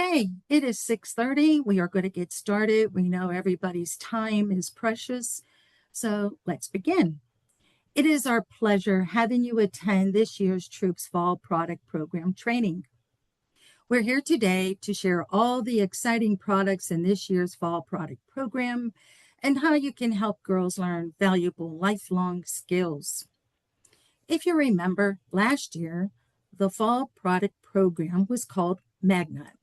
Okay, it is 6:30. We are going to get started. We know everybody's time is precious, so let's begin. It is our pleasure having you attend this year's Troops Fall Product Program training. We're here today to share all the exciting products in this year's Fall Product Program and how you can help girls learn valuable lifelong skills. If you remember, last year, the Fall Product Program was called Magnet.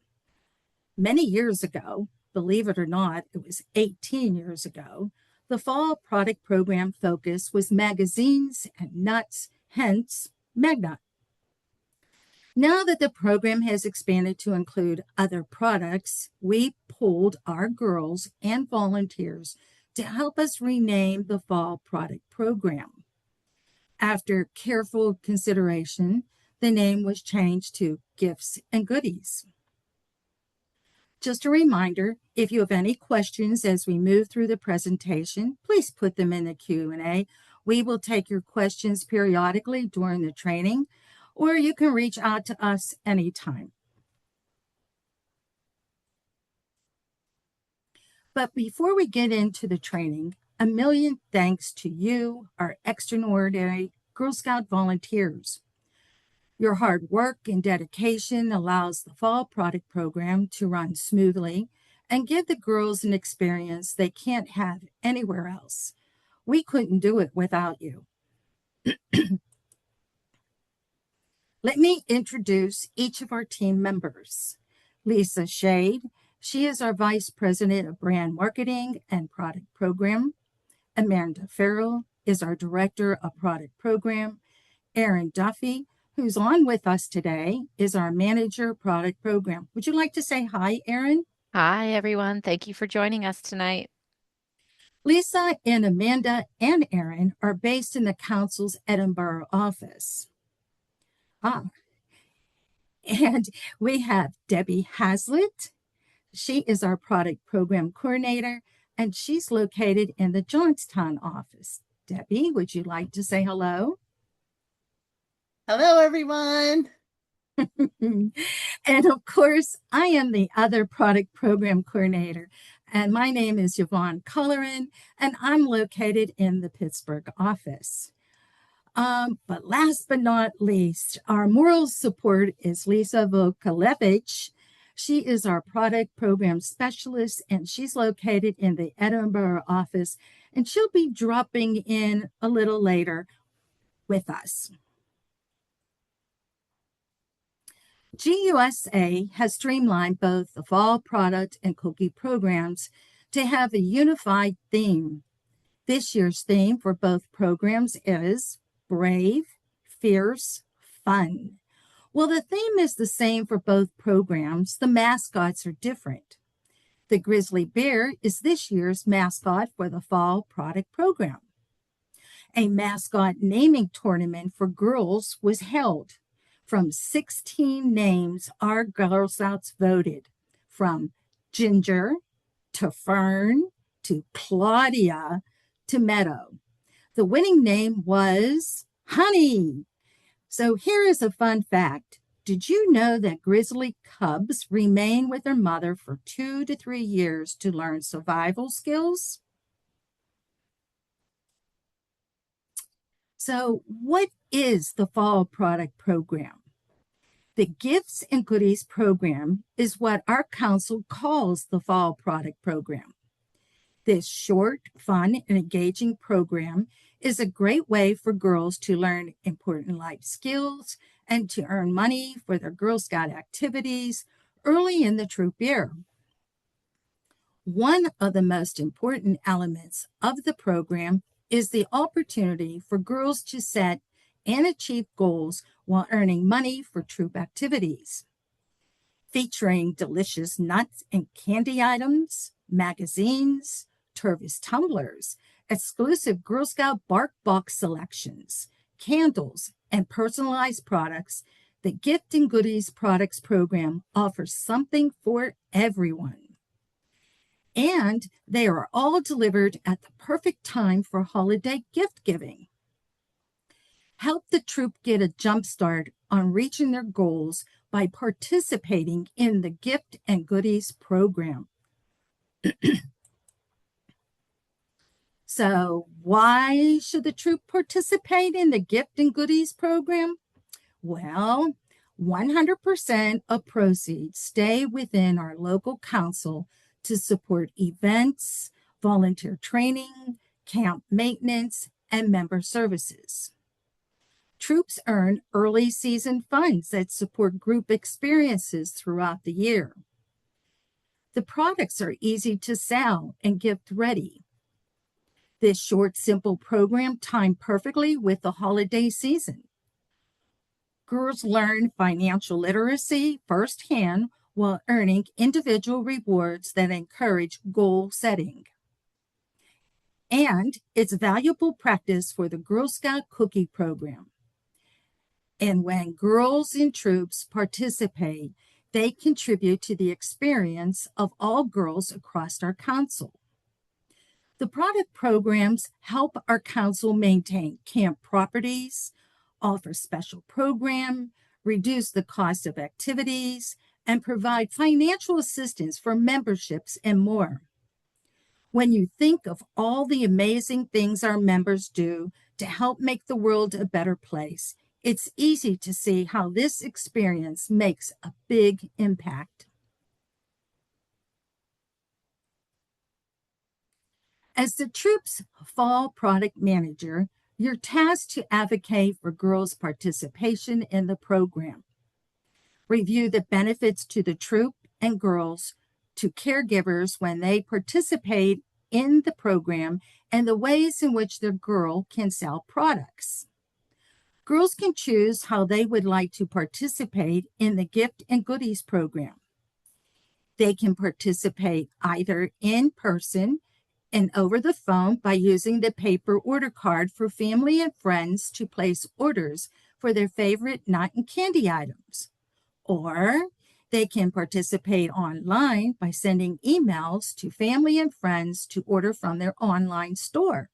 Many years ago, believe it or not, it was 18 years ago, the fall product program focus was magazines and nuts, hence Magnet. Now that the program has expanded to include other products, we pulled our girls and volunteers to help us rename the fall product program. After careful consideration, the name was changed to Gifts and Goodies. Just a reminder, if you have any questions as we move through the presentation, please put them in the Q&A. We will take your questions periodically during the training, or you can reach out to us anytime. But before we get into the training, a million thanks to you, our extraordinary Girl Scout volunteers. Your hard work and dedication allows the fall product program to run smoothly and give the girls an experience they can't have anywhere else. We couldn't do it without you. Let me introduce each of our team members. Lisa Shade, she is our Vice President of Brand Marketing and Product Program. Amanda Farrell is our Director of Product Program. Erin Duffy, who's on with us today, is our Manager Product Program. Would you like to say hi, Erin? Hi, everyone. Thank you for joining us tonight. Lisa and Amanda and Erin are based in the Council's Edinburgh office. And we have Debbie Haslett. She is our Product Program Coordinator, and she's located in the Johnstown office. Debbie, would you like to say hello? Hello, everyone. And of course, I am the other product program coordinator, and my name is Yvonne Cullerin, and I'm located in the Pittsburgh office. But last but not least, our moral support is Lisa Vokalevich. She is our product program specialist, and she's located in the Edinburgh office, and she'll be dropping in a little later with us. GUSA has streamlined both the fall product and cookie programs to have a unified theme. This year's theme for both programs is Brave, Fierce, Fun. Well, the theme is the same for both programs. The mascots are different. The grizzly bear is this year's mascot for the fall product program. A mascot naming tournament for girls was held. From 16 names, our Girl Scouts voted, from Ginger to Fern to Claudia to Meadow. The winning name was Honey. So here is a fun fact. Did you know that grizzly cubs remain with their mother for 2 to 3 years to learn survival skills? So what is the fall product program? The Gifts and Goodies program is what our council calls the fall product program. This short, fun, and engaging program is a great way for girls to learn important life skills and to earn money for their Girl Scout activities early in the troop year. One of the most important elements of the program is the opportunity for girls to set and achieve goals while earning money for troop activities. Featuring delicious nuts and candy items, magazines, Tervis tumblers, exclusive Girl Scout bark box selections, candles, and personalized products, the Gift and Goodies Products Program offers something for everyone. And they are all delivered at the perfect time for holiday gift giving. Help the troop get a jump start on reaching their goals by participating in the Gift and Goodies program. So why should the troop participate in the Gift and Goodies program? Well, 100% of proceeds stay within our local council to support events, volunteer training, camp maintenance, and member services. Troops earn early season funds that support group experiences throughout the year. The products are easy to sell and gift ready. This short, simple program timed perfectly with the holiday season. Girls learn financial literacy firsthand while earning individual rewards that encourage goal setting. And it's valuable practice for the Girl Scout cookie program. And when girls in troops participate, they contribute to the experience of all girls across our council. The product programs help our council maintain camp properties, offer special program, reduce the cost of activities, and provide financial assistance for memberships and more. When you think of all the amazing things our members do to help make the world a better place, it's easy to see how this experience makes a big impact. As the troop's fall product manager, you're tasked to advocate for girls' participation in the program. Review the benefits to the troop and girls, to caregivers when they participate in the program, and the ways in which the girl can sell products. Girls can choose how they would like to participate in the Gift and Goodies program. They can participate either in person and over the phone by using the paper order card for family and friends to place orders for their favorite nut and candy items. Or they can participate online by sending emails to family and friends to order from their online store.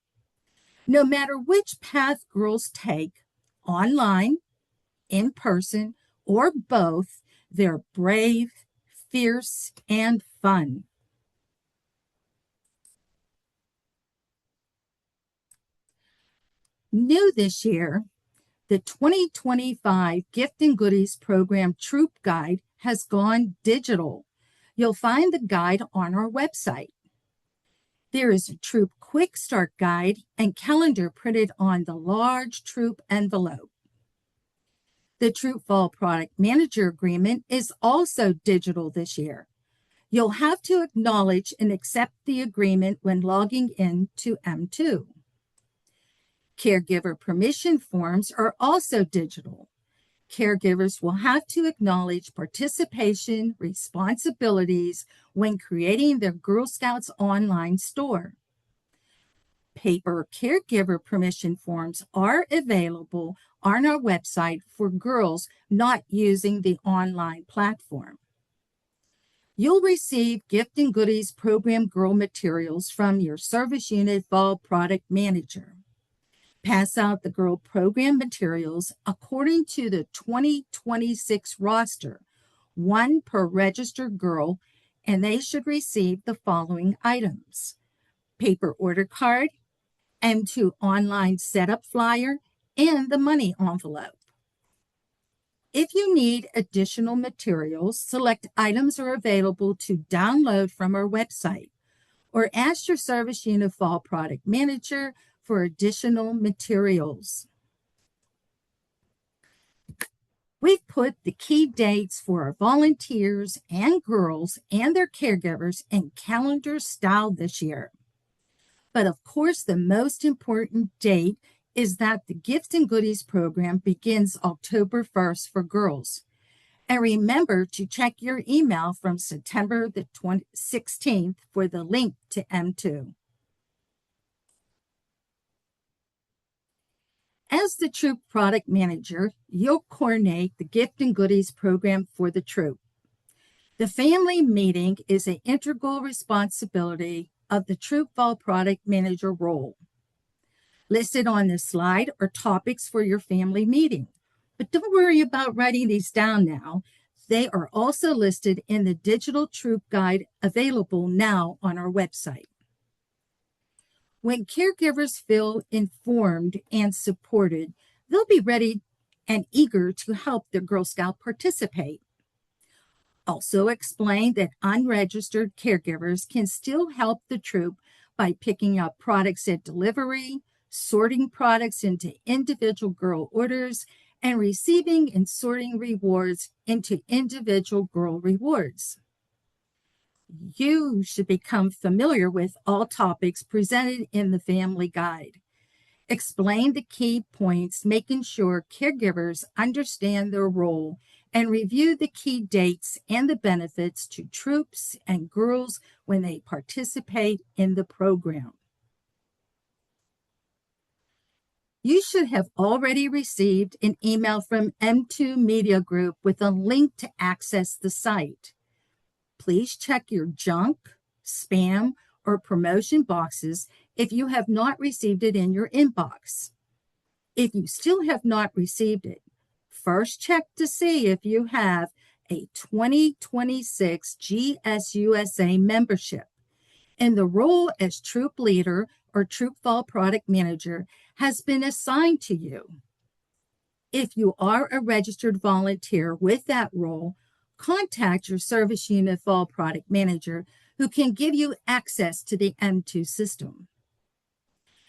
No matter which path girls take, online, in person, or both, they're brave, fierce, and fun. New this year, the 2025 Gift and Goodies Program Troop Guide has gone digital. You'll find the guide on our website. There is a Troop Quick Start Guide and calendar printed on the large troop envelope. The Troop Fall Product Manager Agreement is also digital this year. You'll have to acknowledge and accept the agreement when logging in to M2. Caregiver permission forms are also digital. Caregivers will have to acknowledge participation responsibilities when creating their Girl Scouts online store. Paper caregiver permission forms are available on our website for girls not using the online platform. You'll receive Gift and Goodies Program Girl materials from your Service Unit Fall Product Manager. Pass out the girl program materials according to the 2026 roster, one per registered girl, and they should receive the following items: paper order card, M2 online setup flyer, and the money envelope. If you need additional materials, select items are available to download from our website, or ask your Service Unit Fall Product Manager for additional materials. We've put the key dates for our volunteers and girls and their caregivers in calendar style this year. But of course, the most important date is that the Gift and Goodies program begins October 1st for girls. And remember to check your email from September the 16th for the link to M2. As the troop product manager, you'll coordinate the Gift and Goodies program for the troop. The family meeting is an integral responsibility of the troop fall product manager role. Listed on this slide are topics for your family meeting. But don't worry about writing these down now. They are also listed in the digital troop guide available now on our website. When caregivers feel informed and supported, they'll be ready and eager to help their Girl Scout participate. Also explain that unregistered caregivers can still help the troop by picking up products at delivery, sorting products into individual girl orders, and receiving and sorting rewards into individual girl rewards. You should become familiar with all topics presented in the family guide. Explain the key points, making sure caregivers understand their role, and review the key dates and the benefits to troops and girls when they participate in the program. You should have already received an email from M2 Media Group with a link to access the site. Please check your junk, spam, or promotion boxes if you have not received it in your inbox. If you still have not received it, first check to see if you have a 2026 GSUSA membership, and the role as troop leader or troop fall product manager has been assigned to you. If you are a registered volunteer with that role, contact your service unit fall product manager who can give you access to the M2 system.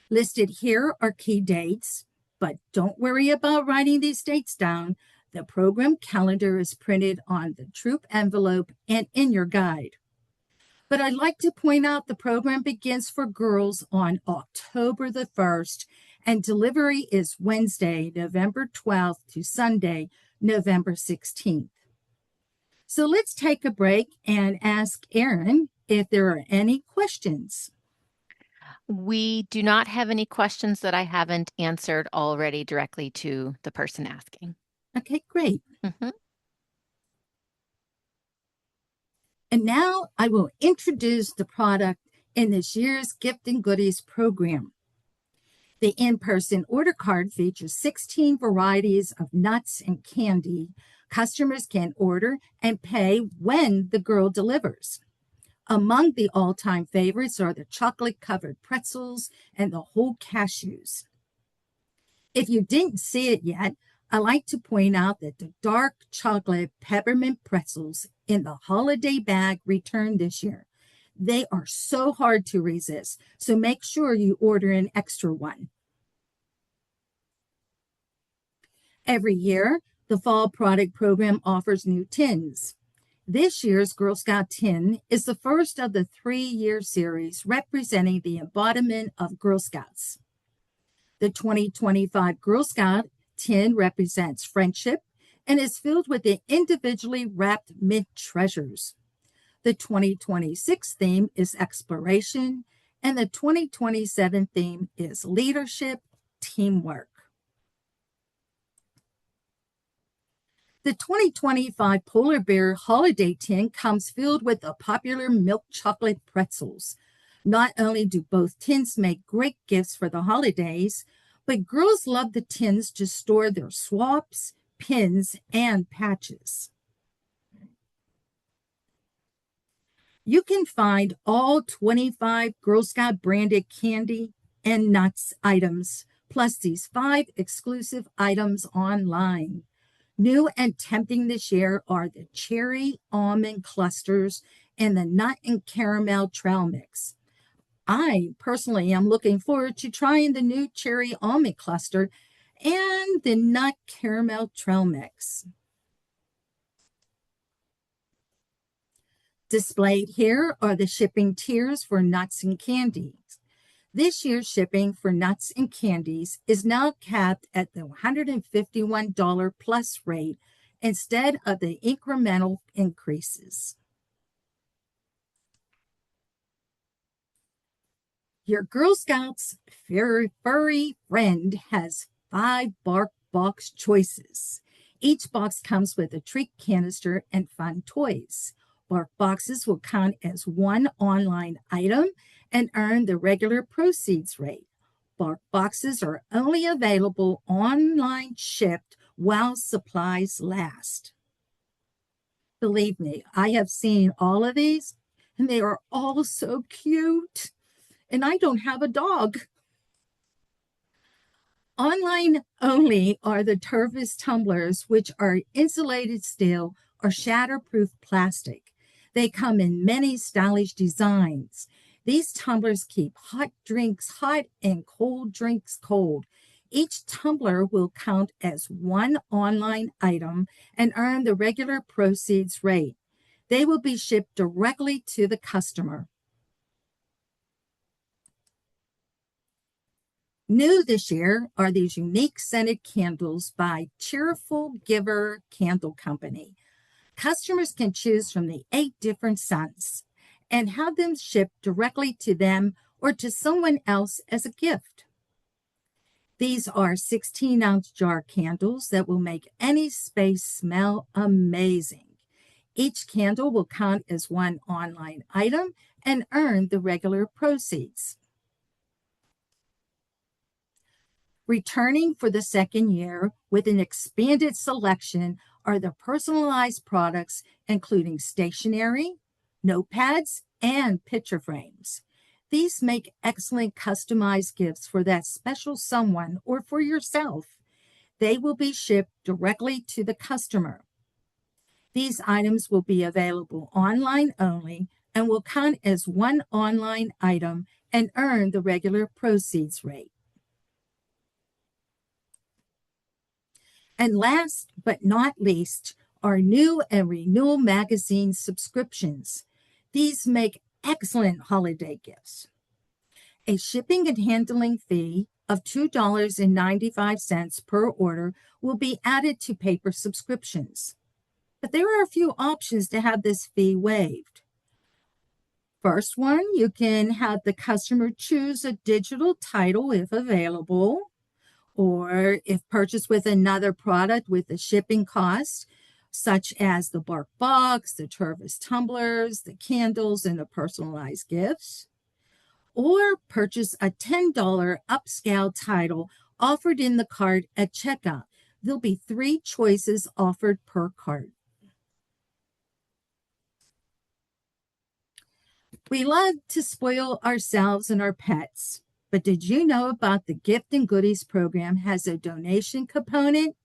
Listed here are key dates, but don't worry about writing these dates down. The program calendar is printed on the troop envelope and in your guide. But I'd like to point out the program begins for girls on October the 1st, and delivery is Wednesday, November 12th to Sunday, November 16th. So let's take a break and ask Erin if there are any questions. We do not have any questions that I haven't answered already directly to the person asking. Okay, great. Mm-hmm. And now I will introduce the product in this year's Gift and Goodies program. The in-person order card features 16 varieties of nuts and candy. Customers can order and pay when the girl delivers. Among the all-time favorites are the chocolate-covered pretzels and the whole cashews. If you didn't see it yet, I like to point out that the dark chocolate peppermint pretzels in the holiday bag returned this year. They are so hard to resist, so make sure you order an extra one. Every year, the Fall Product Program offers new tins. This year's Girl Scout tin is the first of the 3-year series representing the embodiment of Girl Scouts. The 2025 Girl Scout tin represents friendship and is filled with the individually wrapped mint treasures. The 2026 theme is exploration, and the 2027 theme is leadership, teamwork. The 2025 Polar Bear Holiday Tin comes filled with the popular milk chocolate pretzels. Not only do both tins make great gifts for the holidays, but girls love the tins to store their swaps, pins, and patches. You can find all 25 Girl Scout branded candy and nuts items, plus these 5 exclusive items online. New and tempting this year are the cherry almond clusters and the nut and caramel trail mix. I personally am looking forward to trying the new cherry almond cluster and the nut caramel trail mix. Displayed here are the shipping tiers for nuts and candies. This year's shipping for nuts and candies is now capped at the $151 plus rate instead of the incremental increases. Your Girl Scouts furry friend has 5 bark box choices. Each box comes with a treat canister and fun toys. Bark boxes will count as one online item and earn the regular proceeds rate. Bark boxes are only available online shipped while supplies last. Believe me, I have seen all of these and they are all so cute. And I don't have a dog. Online only are the Tervis tumblers, which are insulated steel or shatterproof plastic. They come in many stylish designs. These tumblers keep hot drinks hot and cold drinks cold. Each tumbler will count as one online item and earn the regular proceeds rate. They will be shipped directly to the customer. New this year are these unique scented candles by Cheerful Giver Candle Company. Customers can choose from the 8 different scents and have them shipped directly to them or to someone else as a gift. These are 16-ounce jar candles that will make any space smell amazing. Each candle will count as one online item and earn the regular proceeds. Returning for the second year with an expanded selection are the personalized products, including stationery, notepads, and picture frames. These make excellent customized gifts for that special someone or for yourself. They will be shipped directly to the customer. These items will be available online only and will count as one online item and earn the regular proceeds rate. And last but not least are new and renewal magazine subscriptions. These make excellent holiday gifts. A shipping and handling fee of $2.95 per order will be added to paper subscriptions. But there are a few options to have this fee waived. First one, you can have the customer choose a digital title if available, or if purchased with another product with the shipping cost, such as the Bark Box, the Tervis tumblers, the candles, and the personalized gifts. Or purchase a $10 upscale title offered in the cart at checkout. There'll be 3 choices offered per cart. We love to spoil ourselves and our pets. But did you know about the Gift and Goodies program has a donation component?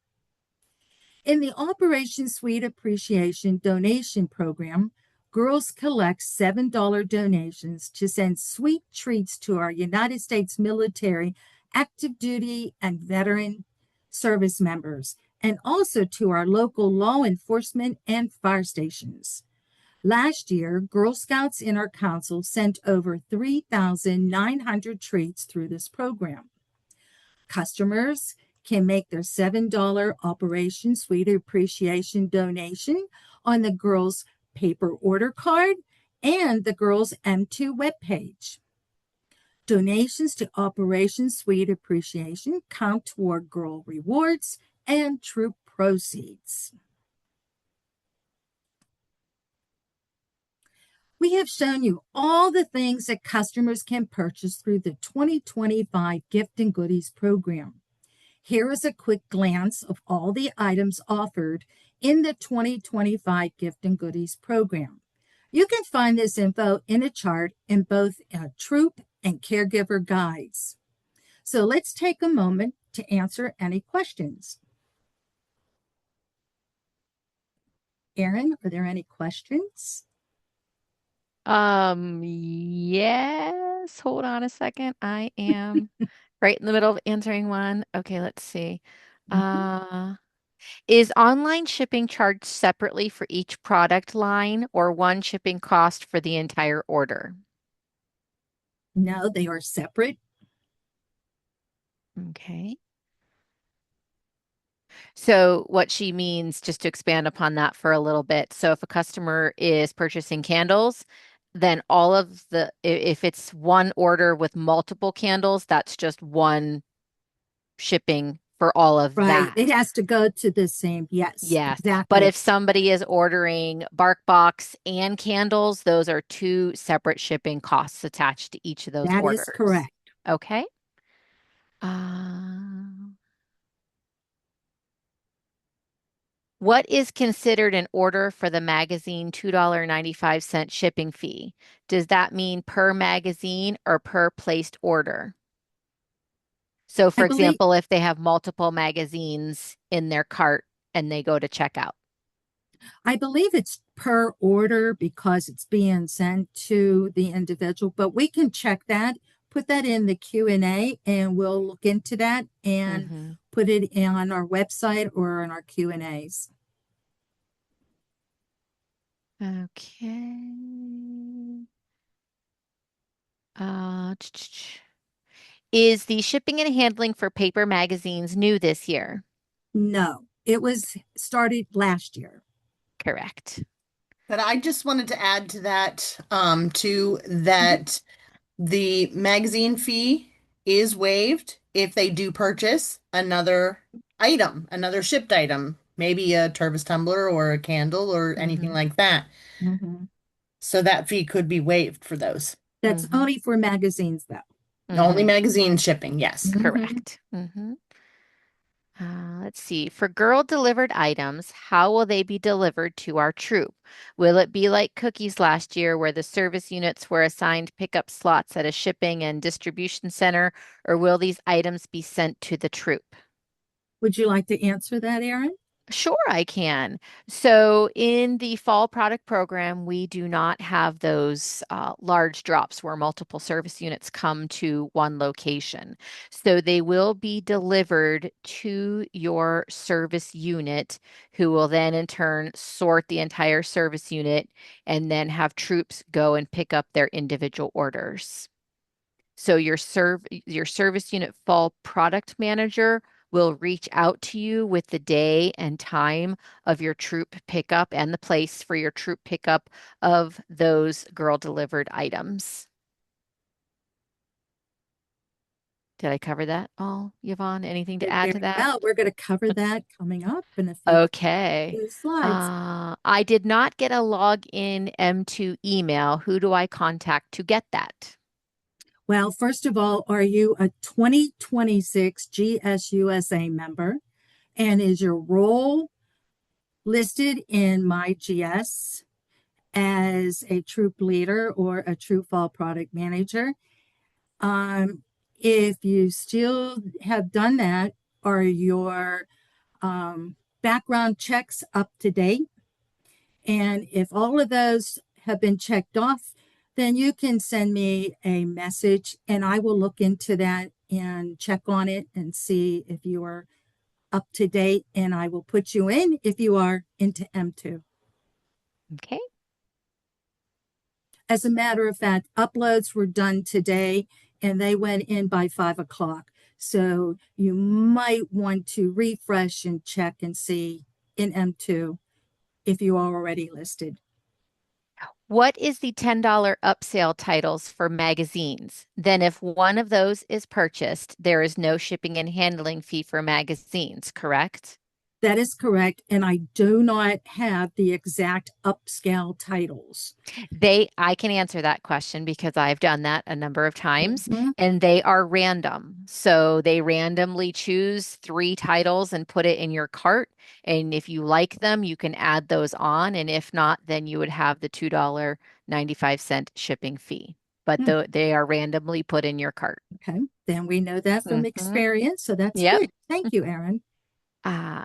In the Operation Sweet Appreciation donation program, girls collect $7 donations to send sweet treats to our United States military, active duty, and veteran service members, and also to our local law enforcement and fire stations. Last year, Girl Scouts in our council sent over 3,900 treats through this program. Customers can make their $7 Operation Sweet Appreciation donation on the girls' paper order card and the girls' M2 webpage. Donations to Operation Sweet Appreciation count toward girl rewards and troop proceeds. We have shown you all the things that customers can purchase through the 2025 Gift and Goodies program. Here is a quick glance of all the items offered in the 2025 Gift and Goodies program. You can find this info in a chart in both troop and caregiver guides. So let's take a moment to answer any questions. Erin, are there any questions? Yes. Hold on a second. I am right in the middle of answering one. Okay, let's see. Is online shipping charged separately for each product line or one shipping cost for the entire order? No, they are separate. Okay. So what she means, just to expand upon that for a little bit. So if a customer is purchasing candles, then all of if it's one order with multiple candles, that's just one shipping for all of Right. that. It has to go to the same. Yes. Yes. Exactly. But if somebody is ordering Bark Box and candles, those are 2 separate shipping costs attached to each of those orders. That is correct. Okay. What is considered an order for the magazine $2.95 shipping fee? Does that mean per magazine or per placed order? So, I for believe example, if they have multiple magazines in their cart and they go to checkout. I believe it's per order because it's being sent to the individual, but we can check that, put that in the Q&A, and we'll look into that and Mm-hmm. put it on our website or in our Q&As. Okay. Is the shipping and handling for paper magazines new this year? No, it was started last year. Correct. But I just wanted to add to that, too, Mhm. that the magazine fee is waived if they do purchase another item, another shipped item, maybe a Tervis tumbler or a candle or anything Mm-hmm. like that. Mhm. So that fee could be waived for those. That's Mm-hmm. only for magazines, though. Only Mm-hmm. magazine shipping, yes. Mhm. Correct. Mm-hmm. Let's see. For girl delivered items, how will they be delivered to our troop? Will it be like cookies last year, where the service units were assigned pickup slots at a shipping and distribution center, or will these items be sent to the troop? Would you like to answer that, Erin? Sure, I can. So, in the fall product program, we do not have those large drops where multiple service units come to one location. So, they will be delivered to your service unit, who will then in turn sort the entire service unit and then have troops go and pick up their individual orders. So your service unit fall product manager will reach out to you with the day and time of your troop pickup and the place for your troop pickup of those girl delivered items. Did I cover that all, Yvonne? Anything to Did add very to that? well. We're going to cover that coming up in a Okay. few slides. I did not get a login M2 email. Who do I contact to get that? Well, first of all, are you a 2026 GSUSA member? And is your role listed in MyGS as a troop leader or a troop fall product manager? Um, if you still have done that, are your background checks up to date? And if all of those have been checked off, then you can send me a message and I will look into that and check on it and see if you are up to date. And I will put you in if you are into M2. Okay. As a matter of fact, uploads were done today and they went in by 5 o'clock. So you might want to refresh and check and see in M2 if you are already listed. What is the $10 upsale titles for magazines? Then, if one of those is purchased, there is no shipping and handling fee for magazines, correct? That is correct. And I do not have the exact upscale titles. I can answer that question because I've done that a number of times, Mhm. and they are random. So they randomly choose three titles and put it in your cart. And if you like them, you can add those on. And if not, then you would have the $2.95 shipping fee. But Hmm. they are randomly put in your cart. Okay. Then we know that from Mhm. experience. So that's Yep. good. Thank you, Erin.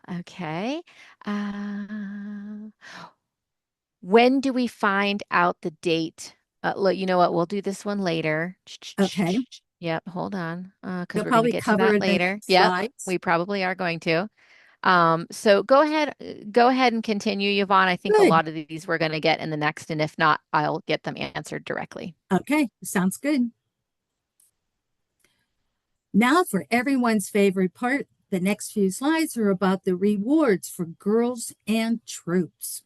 Okay. Uh, when do we find out the date? Look, you know what? We'll do this one later. Okay. Yep, hold on. Because You'll we're going to probably get to cover that in the later. next Yep, slides. we probably are going to. So go ahead and continue, Yvonne. I think a Good. lot of these we're going to get in the next, and if not, I'll get them answered directly. Okay. Sounds good. Now for everyone's favorite part, the next few slides are about the rewards for girls and troops.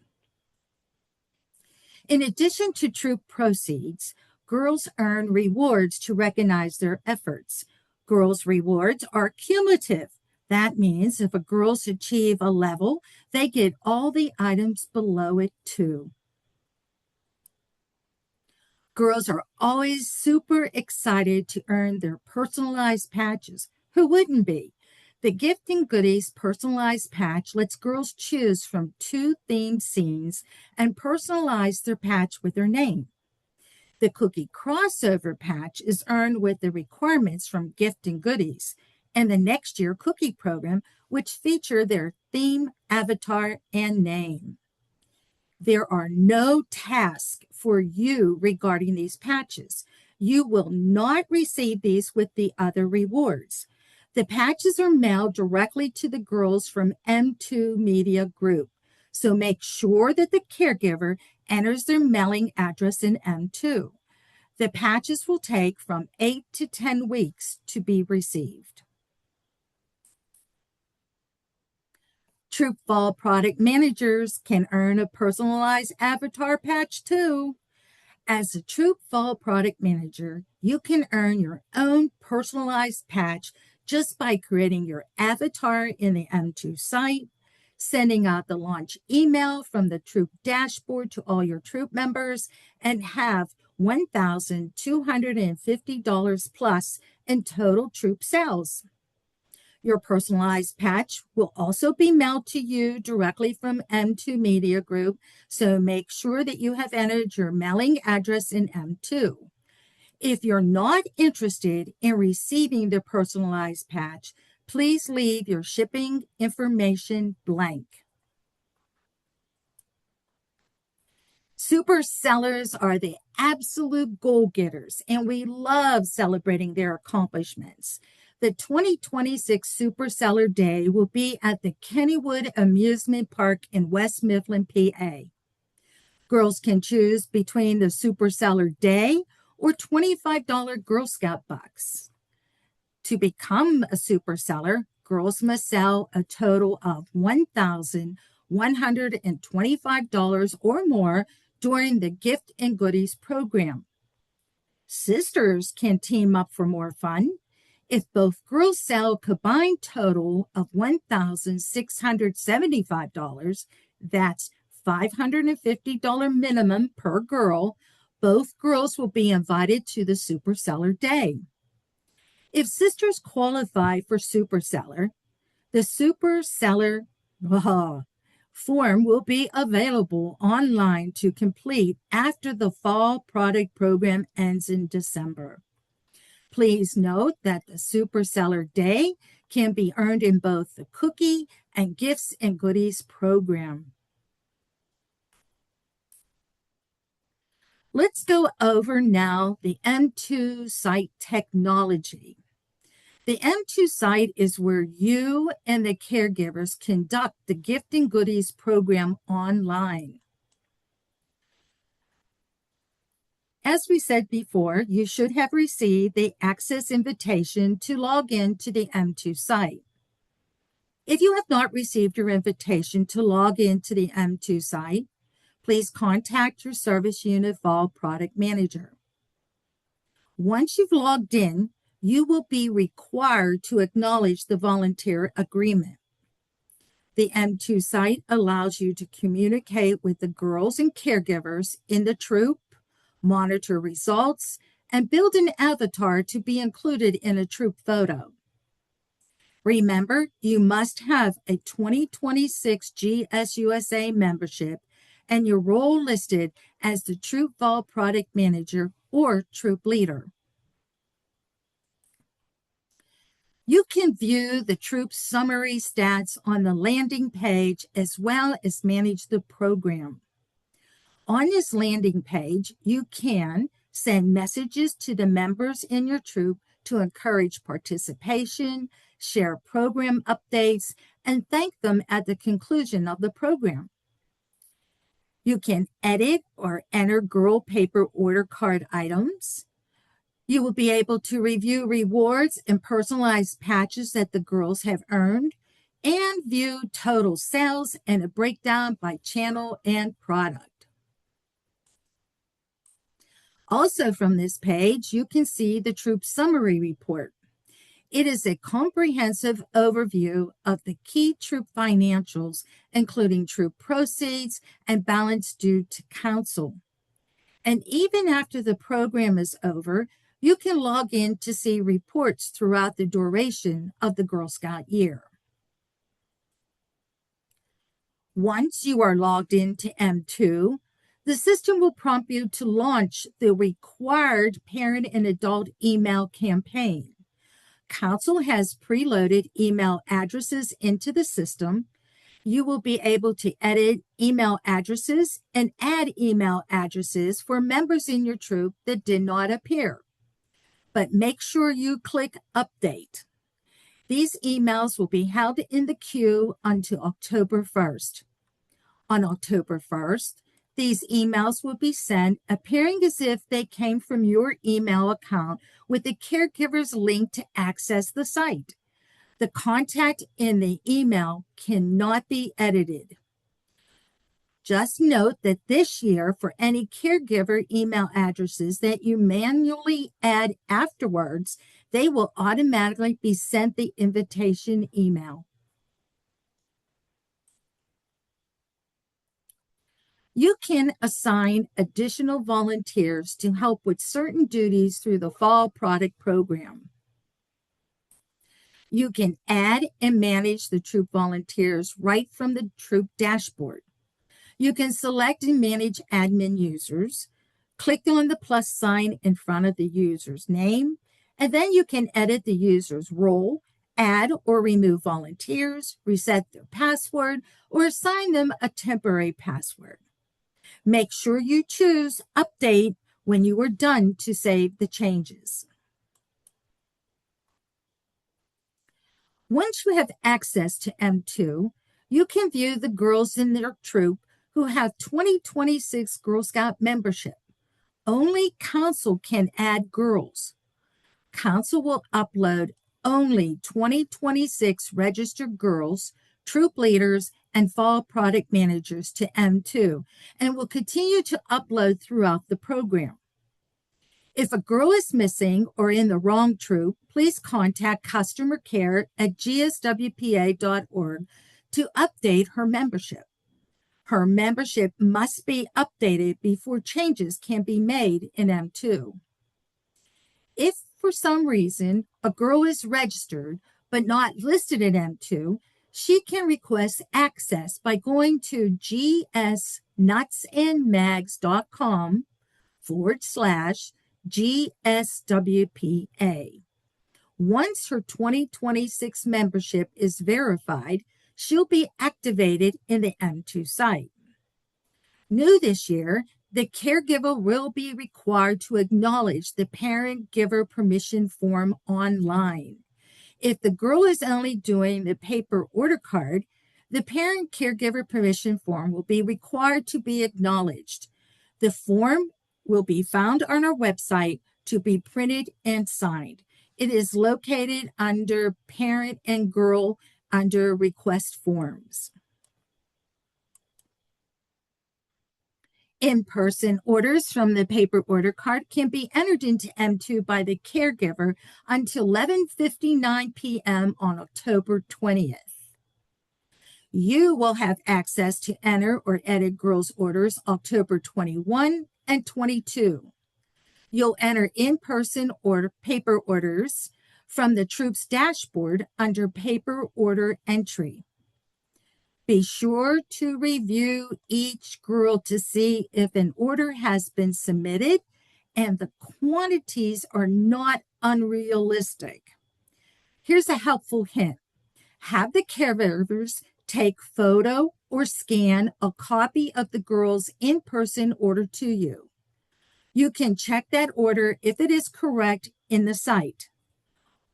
In addition to troop proceeds, girls earn rewards to recognize their efforts. Girls' rewards are cumulative. That means if a girls achieve a level, they get all the items below it too. Girls are always super excited to earn their personalized patches. Who wouldn't be? The Gift and Goodies personalized patch lets girls choose from 2 themed scenes and personalize their patch with their name. The Cookie Crossover patch is earned with the requirements from Gift and Goodies and the Next Year Cookie program, which feature their theme, avatar, and name. There are no tasks for you regarding these patches. You will not receive these with the other rewards. The patches are mailed directly to the girls from M2 Media Group, so make sure that the caregiver enters their mailing address in M2. The patches will take from 8 to 10 weeks to be received. Troop Fall product managers can earn a personalized avatar patch too. As a Troop Fall product manager, you can earn your own personalized patch just by creating your avatar in the M2 site, sending out the launch email from the Troop dashboard to all your Troop members, and have $1,250 plus in total Troop sales. Your personalized patch will also be mailed to you directly from M2 Media Group, so make sure that you have entered your mailing address in M2. If you're not interested in receiving the personalized patch, please leave your shipping information blank. Super sellers are the absolute goal-getters, and we love celebrating their accomplishments. The 2026 Super Seller Day will be at the Kennywood Amusement Park in West Mifflin, PA. Girls can choose between the Super Seller Day or $25 Girl Scout bucks. To become a super seller, girls must sell a total of $1,125 or more during the Gift and Goodies program. Sisters can team up for more fun. If both girls sell a combined total of $1,675, that's $550 minimum per girl, both girls will be invited to the Super Seller Day. If sisters qualify for Super Seller, the Super Seller form will be available online to complete after the fall product program ends in December. Please note that the Super Seller Day can be earned in both the Cookie and Gifts and Goodies program. Let's go over now the M2 site technology. The M2 site is where you and the caregivers conduct the Gift and Goodies program online. As we said before, you should have received the access invitation to log in to the M2 site. If you have not received your invitation to log into the M2 site, please contact your Service Unit Fall product manager. Once you've logged in, you will be required to acknowledge the volunteer agreement. The M2 site allows you to communicate with the girls and caregivers in the troop, monitor results, and build an avatar to be included in a troop photo. Remember, you must have a 2026 GSUSA membership and your role listed as the Troop Fall Product Manager or Troop Leader. You can view the troop summary stats on the landing page as well as manage the program. On this landing page, you can send messages to the members in your troop to encourage participation, share program updates, and thank them at the conclusion of the program. You can edit or enter girl paper order card items. You will be able to review rewards and personalized patches that the girls have earned, and view total sales and a breakdown by channel and product. Also from this page, you can see the Troop Summary Report. It is a comprehensive overview of the key troop financials, including troop proceeds and balance due to council. And even after the program is over, You can log in to see reports throughout the duration of the Girl Scout year. Once you are logged into M2, the system will prompt you to launch the required parent and adult email campaign. Council has preloaded email addresses into the system. You will be able to edit email addresses and add email addresses for members in your troop that did not appear. But make sure you click Update. These emails will be held in the queue until October 1st. On October 1st, these emails will be sent appearing as if they came from your email account with the caregiver's link to access the site. The contact in the email cannot be edited. Just note that this year, for any caregiver email addresses that you manually add afterwards, they will automatically be sent the invitation email. You can assign additional volunteers to help with certain duties through the Fall Product Program. You can add and manage the troop volunteers right from the troop dashboard. You can select and manage admin users. Click on the plus sign in front of the user's name, and then you can edit the user's role, add or remove volunteers, reset their password, or assign them a temporary password. Make sure you choose Update when you are done to save the changes. Once you have access to M2, you can view the girls in their troop who have 2026 Girl Scout membership. Only Council can add girls. Council will upload only 2026 registered girls, troop leaders, and fall product managers to M2 and will continue to upload throughout the program. If a girl is missing or in the wrong troop, please contact customer care at gswpa.org to update her membership. Her membership must be updated before changes can be made in M2. If for some reason a girl is registered but not listed in M2, she can request access by going to gsnutsandmags.com/GSWPA. Once her 2026 membership is verified, she'll be activated in the M2 site. New this year, the caregiver will be required to acknowledge the parent giver permission form online. If the girl is only doing the paper order card, the parent caregiver permission form will be required to be acknowledged. The form will be found on our website to be printed and signed. It is located under Parent and Girl under Request Forms. In-person orders from the paper order card can be entered into M2 by the caregiver until 11:59 p.m. on October 20th. You will have access to enter or edit girls' orders October 21 and 22. You'll enter in-person order paper orders from the troop's dashboard under paper order entry. Be sure to review each girl to see if an order has been submitted and the quantities are not unrealistic. Here's a helpful hint. Have the caregivers take photo or scan a copy of the girl's in-person order to you. You can check that order if it is correct in the site.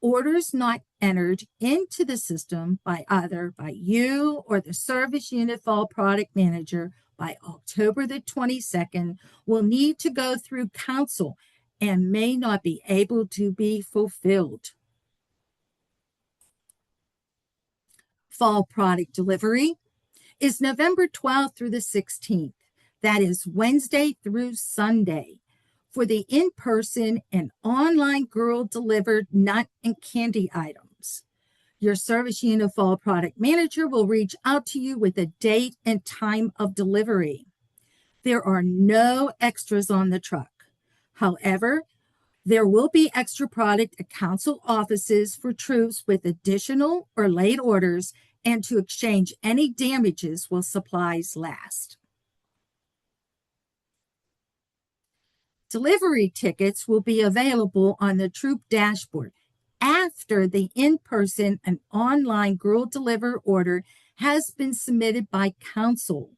Orders not entered into the system by either by you or the Service Unit Fall Product Manager by October the 22nd will need to go through Council and may not be able to be fulfilled. Fall product delivery is November 12th through the 16th. That is Wednesday through Sunday. For the in-person and online girl delivered nut and candy items. Your Service Unit Fall Product Manager will reach out to you with a date and time of delivery. There are no extras on the truck. However, There will be extra product at council offices for troops with additional or late orders and to exchange any damages while supplies last. Delivery tickets will be available on the troop dashboard after the in-person and online Girl Deliver order has been submitted by council.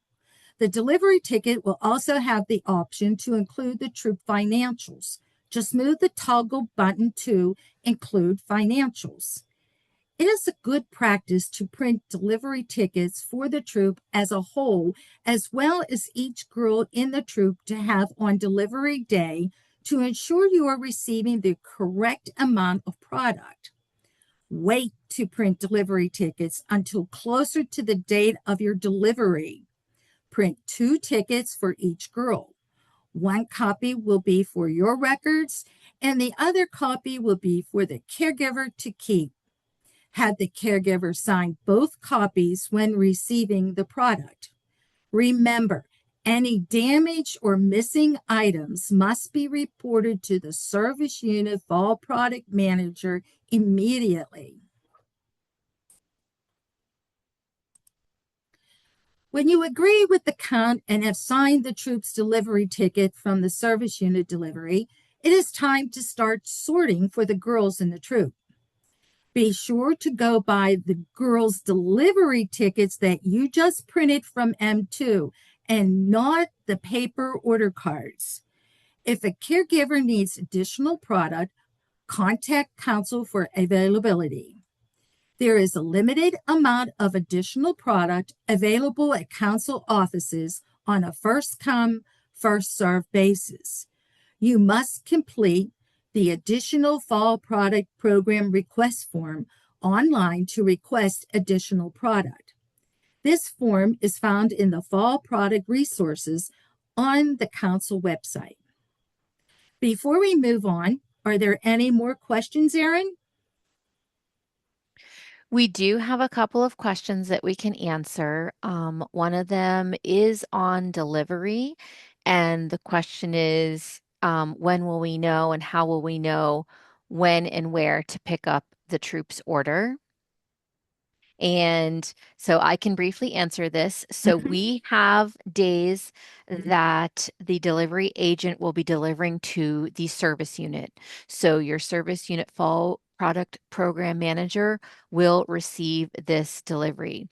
The delivery ticket will also have the option to include the troop financials. Just move the toggle button to include financials. It is a good practice to print delivery tickets for the troop as a whole, as well as each girl in the troop to have on delivery day to ensure you are receiving the correct amount of product. Wait to print delivery tickets until closer to the date of your delivery. Print 2 tickets for each girl. 1 copy will be for your records, and the other copy will be for the caregiver to keep. Have the caregiver sign both copies when receiving the product. Remember, any damaged or missing items must be reported to the service unit fall product manager immediately. When you agree with the count and have signed the troop's delivery ticket from the service unit delivery, it is time to start sorting for the girls in the troop. Be sure to go by the girls' delivery tickets that you just printed from M2 and not the paper order cards. If a caregiver needs additional product, contact council for availability. There is a limited amount of additional product available at council offices on a first-come, first-served basis. You must complete the additional fall product program request form online to request additional product. This form is found in the fall product resources on the council website. Before we move on, are there any more questions, Erin? We do have a couple of questions that we can answer. One of them is on delivery, and the question is, when will we know and how will we know when and where to pick up the troop's order? And so I can briefly answer this. So we have days that the delivery agent will be delivering to the service unit. So your service unit fall product program manager will receive this delivery.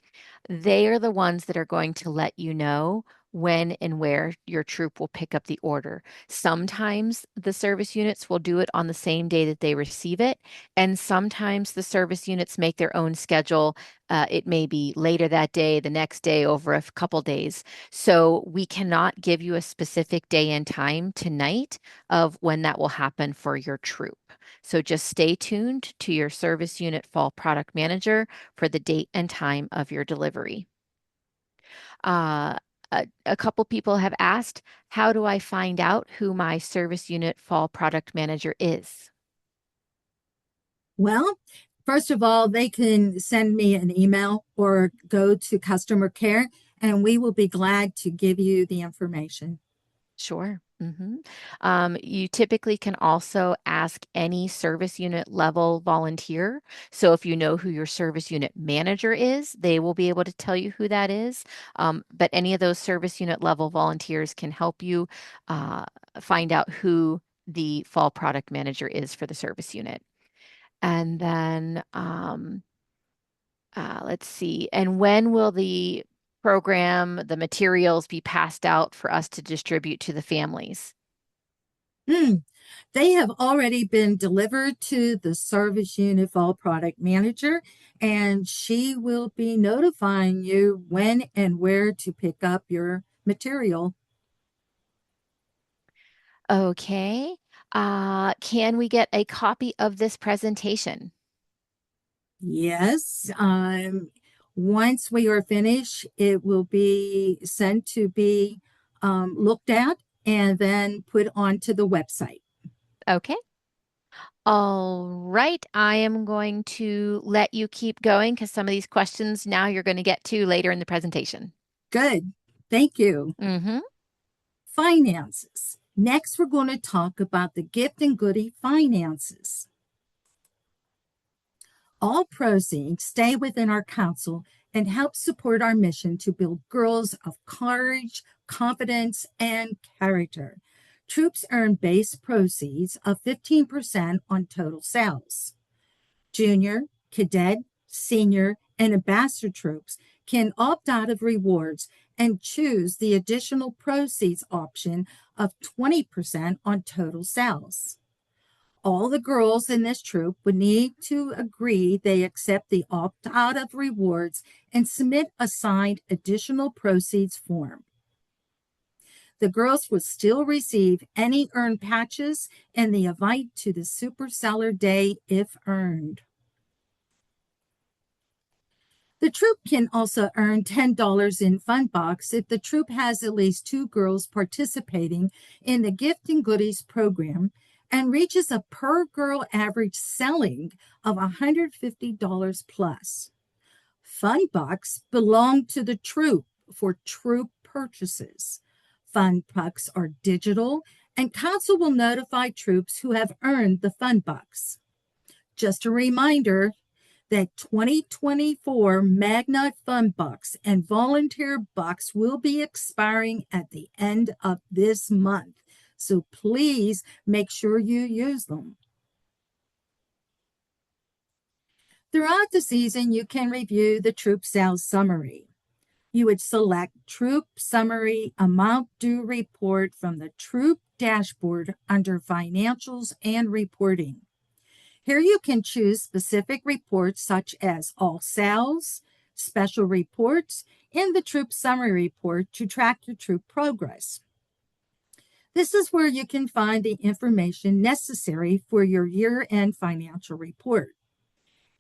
They are the ones that are going to let you know when and where your troop will pick up the order. Sometimes the service units will do it on the same day that they receive it, and sometimes the service units make their own schedule. It may be later that day, the next day, over a couple days. So we cannot give you a specific day and time tonight of when that will happen for your troop. So just stay tuned to your service unit fall product manager for the date and time of your delivery. A couple people have asked, how do I find out who my service unit fall product manager is? Well, first of all, they can send me an email or go to customer care, and we will be glad to give you the information. Sure. You typically can also ask any service unit level volunteer. So if you know who your service unit manager is, they will be able to tell you who that is. But any of those service unit level volunteers can help you find out who the fall product manager is for the service unit. And then let's see. And when will the program, the materials be passed out for us to distribute to the families? They have already been delivered to the service unit fall product manager, and she will be notifying you when and where to pick up your material. Okay. Can we get a copy of this presentation? Yes. Once we are finished, it will be sent to be looked at and then put onto the website. Okay. All right. I am going to let you keep going because some of these questions now you're going to get to later in the presentation. Good. Thank you. Mm-hmm. Finances. Next, we're going to talk about the gift and goodie finances. All proceeds stay within our council and help support our mission to build girls of courage, confidence, and character. Troops earn base proceeds of 15% on total sales. Junior, cadet, senior, and ambassador troops can opt out of rewards and choose the additional proceeds option of 20% on total sales. All the girls in this troop would need to agree they accept the opt out of rewards and submit a signed additional proceeds form. The girls would still receive any earned patches and the invite to the Super Seller Day if earned. The troop can also earn $10 in Fun Box if the troop has at least 2 girls participating in the Gift and Goodies program and reaches a per girl average selling of $150 plus. Fun Bucks belong to the troop for troop purchases. Fun Bucks are digital, and council will notify troops who have earned the Fun Bucks. Just a reminder that 2024 Magna Fun Bucks and Volunteer Bucks will be expiring at the end of this month. So please make sure you use them. Throughout the season, you can review the troop sales summary. You would select Troop Summary Amount Due Report from the Troop dashboard under Financials and Reporting. Here you can choose specific reports such as all sales, special reports, and the Troop Summary Report to track your troop progress. This is where you can find the information necessary for your year-end financial report.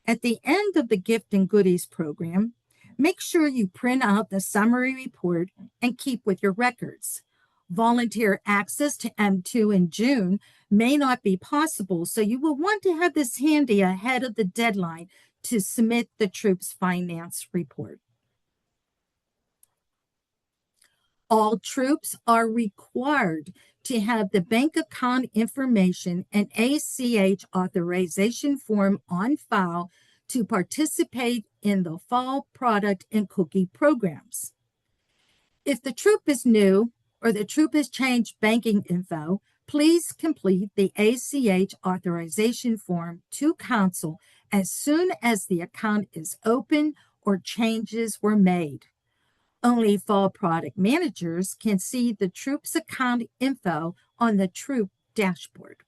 At the end of the Gift and Goodies program, make sure you print out the summary report and keep with your records. Volunteer access to M2 in June may not be possible, so you will want to have this handy ahead of the deadline to submit the troop's finance report. All troops are required to have the bank account information and ACH authorization form on file to participate in the fall product and cookie programs. If the troop is new or the troop has changed banking info, please complete the ACH authorization form to council as soon as the account is open or changes were made. Only fall product managers can see the troop's account info on the troop dashboard.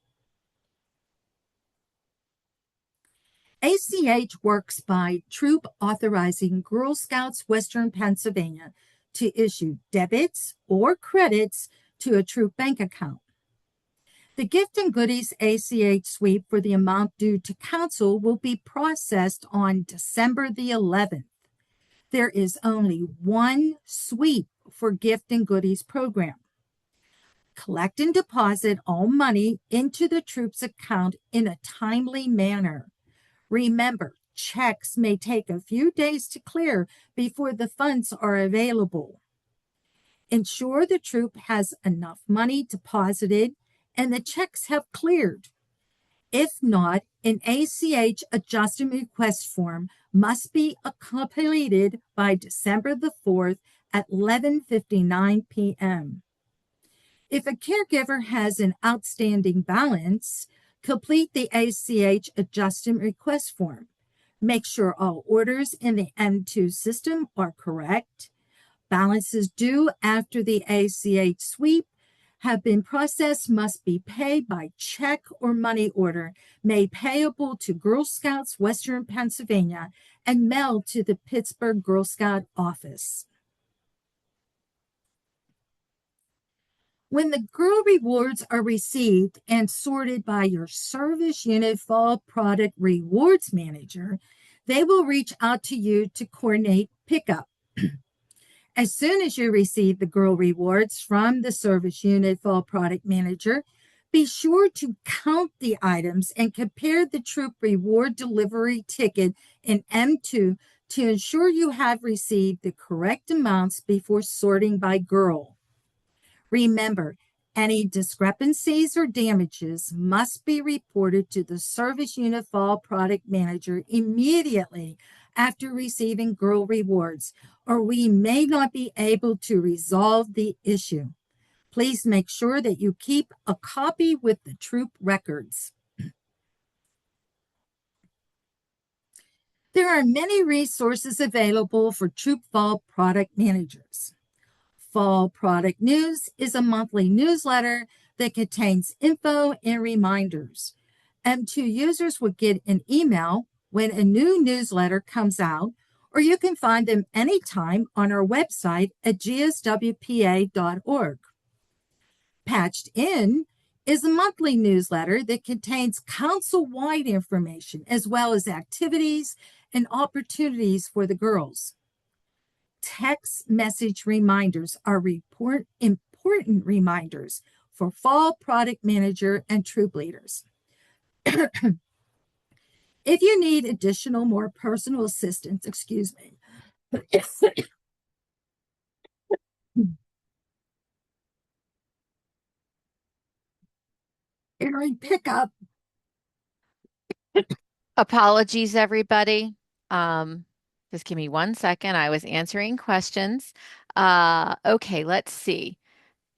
ACH works by troop authorizing Girl Scouts Western Pennsylvania to issue debits or credits to a troop bank account. The Gift and Goodies ACH sweep for the amount due to council will be processed on December the 11th. There is only one sweep for Gift and Goodies program. Collect and deposit all money into the troop's account in a timely manner. Remember, checks may take a few days to clear before the funds are available. Ensure the troop has enough money deposited and the checks have cleared. If not, an ACH adjustment request form must be completed by December the 4th at 11:59 p.m. If a caregiver has an outstanding balance, complete the ACH adjustment request form. Make sure all orders in the M2 system are correct. Balances due after the ACH sweep have been processed must be paid by check or money order made payable to Girl Scouts Western Pennsylvania and mailed to the Pittsburgh Girl Scout office. When the girl rewards are received and sorted by your service unit fall product rewards manager, they will reach out to you to coordinate pickup. As soon as you receive the girl rewards from the service unit fall product manager, be sure to count the items and compare the troop reward delivery ticket in M2 to ensure you have received the correct amounts before sorting by girl. Remember, Any discrepancies or damages must be reported to the Service Unit Fall Product Manager immediately after receiving Girl Rewards, or we may not be able to resolve the issue. Please make sure that you keep a copy with the troop records. There are many resources available for Troop Fall product managers. Fall Product News is a monthly newsletter that contains info and reminders. M2 users will get an email when a new newsletter comes out, or you can find them anytime on our website at gswpa.org. Patched In is a monthly newsletter that contains council-wide information as well as activities and opportunities for the girls. Text message reminders are important reminders for Fall Product Manager and troop leaders. If you need additional, more personal assistance, excuse me. During pickup, Apologies, everybody. Just give me 1 second. I was answering questions. Okay, let's see.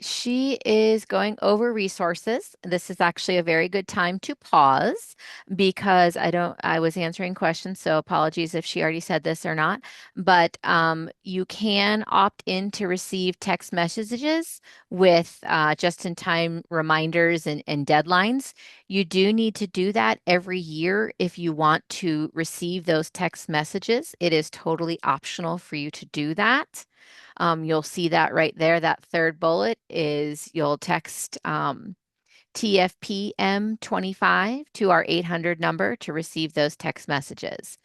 She is going over resources. This is actually a very good time to pause because I was answering questions, so apologies if she already said this or not. But you can opt in to receive text messages with just-in-time reminders and deadlines. You do need to do that every year if you want to receive those text messages. It is totally optional for you to do that. You'll see that right there. That third bullet is you'll text TFPM 25 to our 800 number to receive those text messages.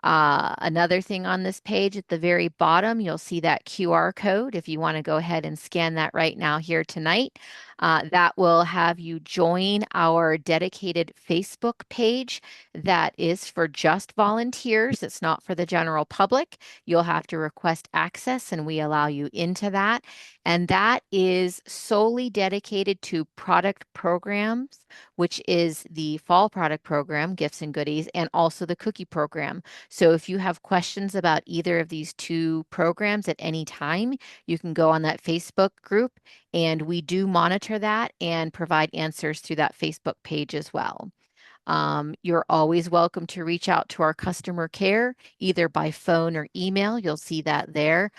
Another thing on this page at the very bottom, you'll see that QR code. If you want to go ahead and scan that right now here tonight, that will have you join our dedicated Facebook page that is for just volunteers. It's not for the general public. You'll have to request access and we allow you into that. And that is solely dedicated to product programs, which is the fall product program, gifts and goodies, and also the cookie program. So if you have questions about either of these two programs at any time, you can go on that Facebook group and we do monitor that and provide answers through that Facebook page as well. You're always welcome to reach out to our customer care, either by phone or email. You'll see that there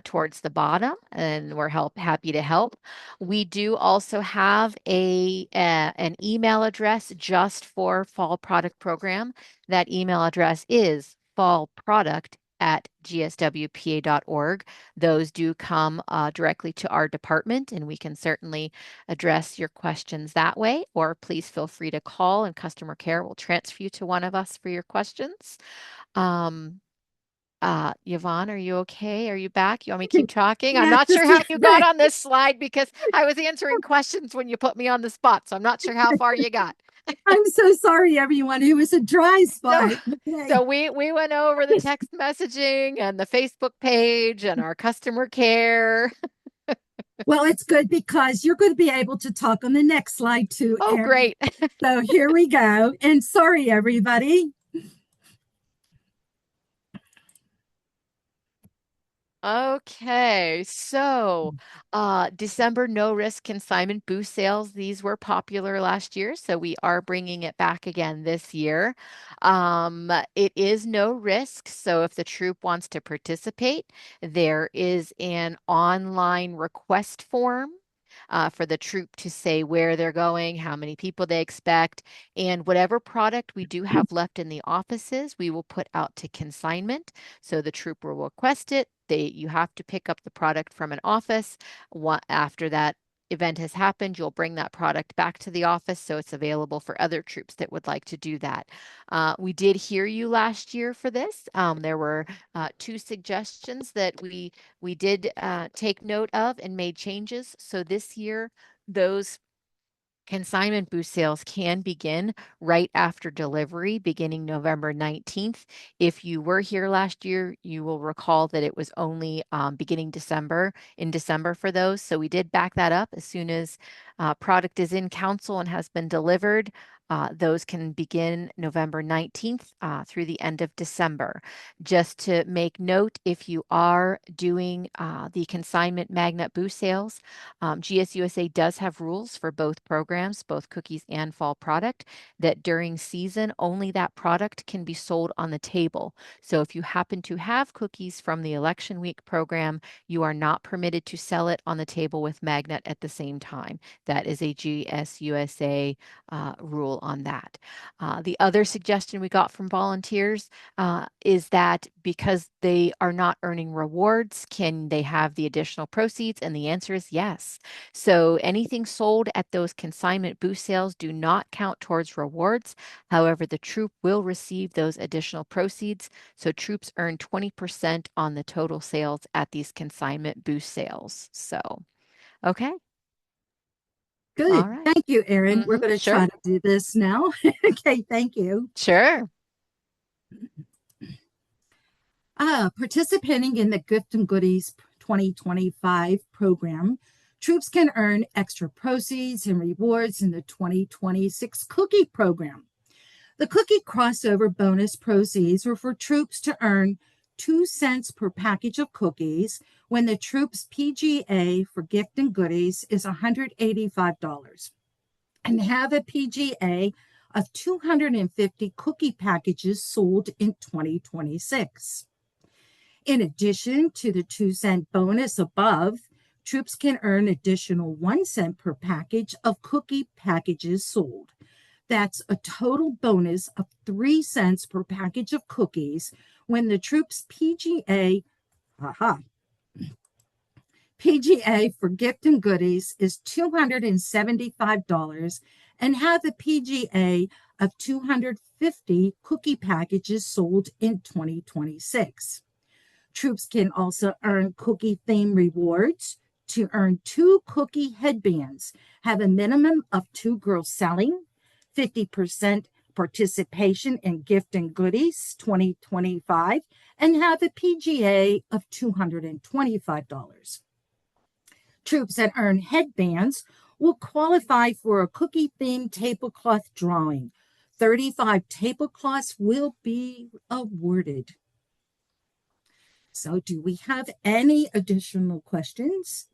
towards the bottom, and we're happy to help. We do also have an email address just for Fall Product Program. That email address is fallproduct@gswpa.org. Those do come directly to our department, and we can certainly address your questions that way, or please feel free to call and customer care will transfer you to one of us for your questions. Yvonne, are you okay? Are you back? You want me to keep talking? I'm not sure how you got on this slide because I was answering questions when you put me on the spot, so I'm not sure how far you got. I'm so sorry, everyone. It was a dry spot. So we went over the text messaging and the Facebook page and our customer care. Well, it's good because you're going to be able to talk on the next slide too. Oh, Erin. great. So here we go. And sorry, everybody. Okay, so December no risk consignment booth sales, these were popular last year, so we are bringing it back again this year. It is no risk, so if the troop wants to participate, there is an online request form for the troop to say where they're going, how many people they expect, and whatever product we do have left in the offices, we will put out to consignment. So the trooper will request it. You have to pick up the product from an office. After that event has happened, you'll bring that product back to the office so it's available for other troops that would like to do that. We did hear you last year for this. There were 2 suggestions that we did take note of and made changes. So this year, those Consignment booth sales can begin right after delivery, beginning November 19th. If you were here last year, you will recall that it was only beginning in December for those. So we did back that up as soon as product is in council and has been delivered. Those can begin November 19th through the end of December. Just to make note, if you are doing the consignment magnet booth sales, GSUSA does have rules for both programs, both cookies and fall product, that during season, only that product can be sold on the table. So if you happen to have cookies from the election week program, you are not permitted to sell it on the table with magnet at the same time. That is a GSUSA rule on that. The other suggestion we got from volunteers is that because they are not earning rewards, can they have the additional proceeds? And the answer is yes. So anything sold at those consignment booth sales do not count towards rewards. However, the troop will receive those additional proceeds. So troops earn 20% on the total sales at these consignment booth sales. So, okay. Good. All right. Thank you, Erin. We're going to Sure. try to do this now. Okay, thank you. Sure. Participating in the Gift and Goodies 2025 program, troops can earn extra proceeds and rewards in the 2026 cookie program. The cookie crossover bonus proceeds are for troops to earn 2 cents per package of cookies when the troops PGA for Gift and Goodies is $185 and have a PGA of 250 cookie packages sold in 2026. In addition to the 2-cent bonus above, troops can earn additional 1 cent per package of cookie packages sold. That's a total bonus of 3 cents per package of cookies when the troops PGA for Gift and Goodies is $275 and have a PGA of 250 cookie packages sold in 2026. Troops can also earn cookie theme rewards to earn 2 cookie headbands, have a minimum of 2 girls selling, 50% participation in Gift and Goodies 2025, and have a PGA of $225. Troops that earn headbands will qualify for a cookie themed tablecloth drawing. 35 tablecloths will be awarded. So, do we have any additional questions?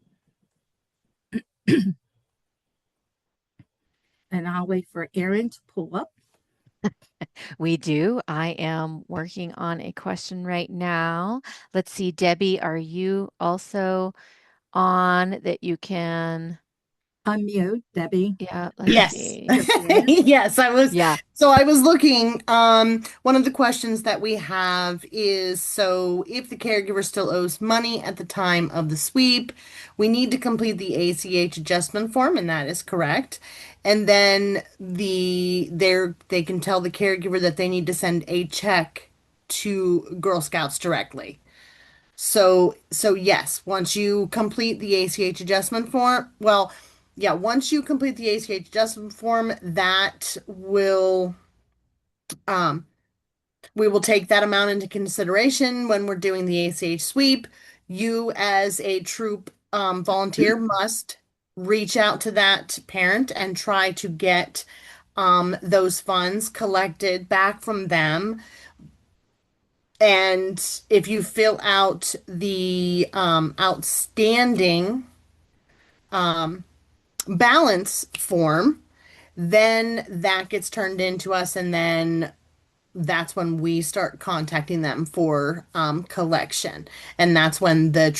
And I'll wait for Erin to pull up. We do. I am working on a question right now. Let's see, Debbie, are you also on that you can? Unmute, Debbie. Yeah, let's Yes. see. Yes, I was. Yeah. So I was looking. One of the questions that we have is, so if the caregiver still owes money at the time of the sweep, we need to complete the ACH adjustment form, and that is correct. And then they can tell the caregiver that they need to send a check to Girl Scouts directly. So yes, once you complete the ACH adjustment form, well, yeah, once you complete the ACH adjustment form, that will we will take that amount into consideration when we're doing the ACH sweep. You as a troop volunteer must reach out to that parent and try to get those funds collected back from them. And if you fill out the outstanding balance form, then that gets turned into us, and then that's when we start contacting them for collection, and that's when the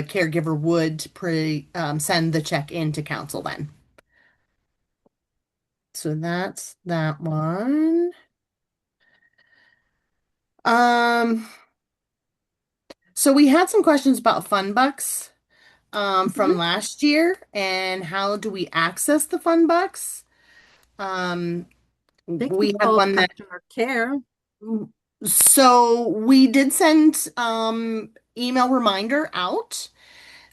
caregiver would send the check into council then. So that's that one. So we had some questions about fun bucks from last year, and how do we access the fun bucks? They can We have call one that, customer care. so we did send email reminder out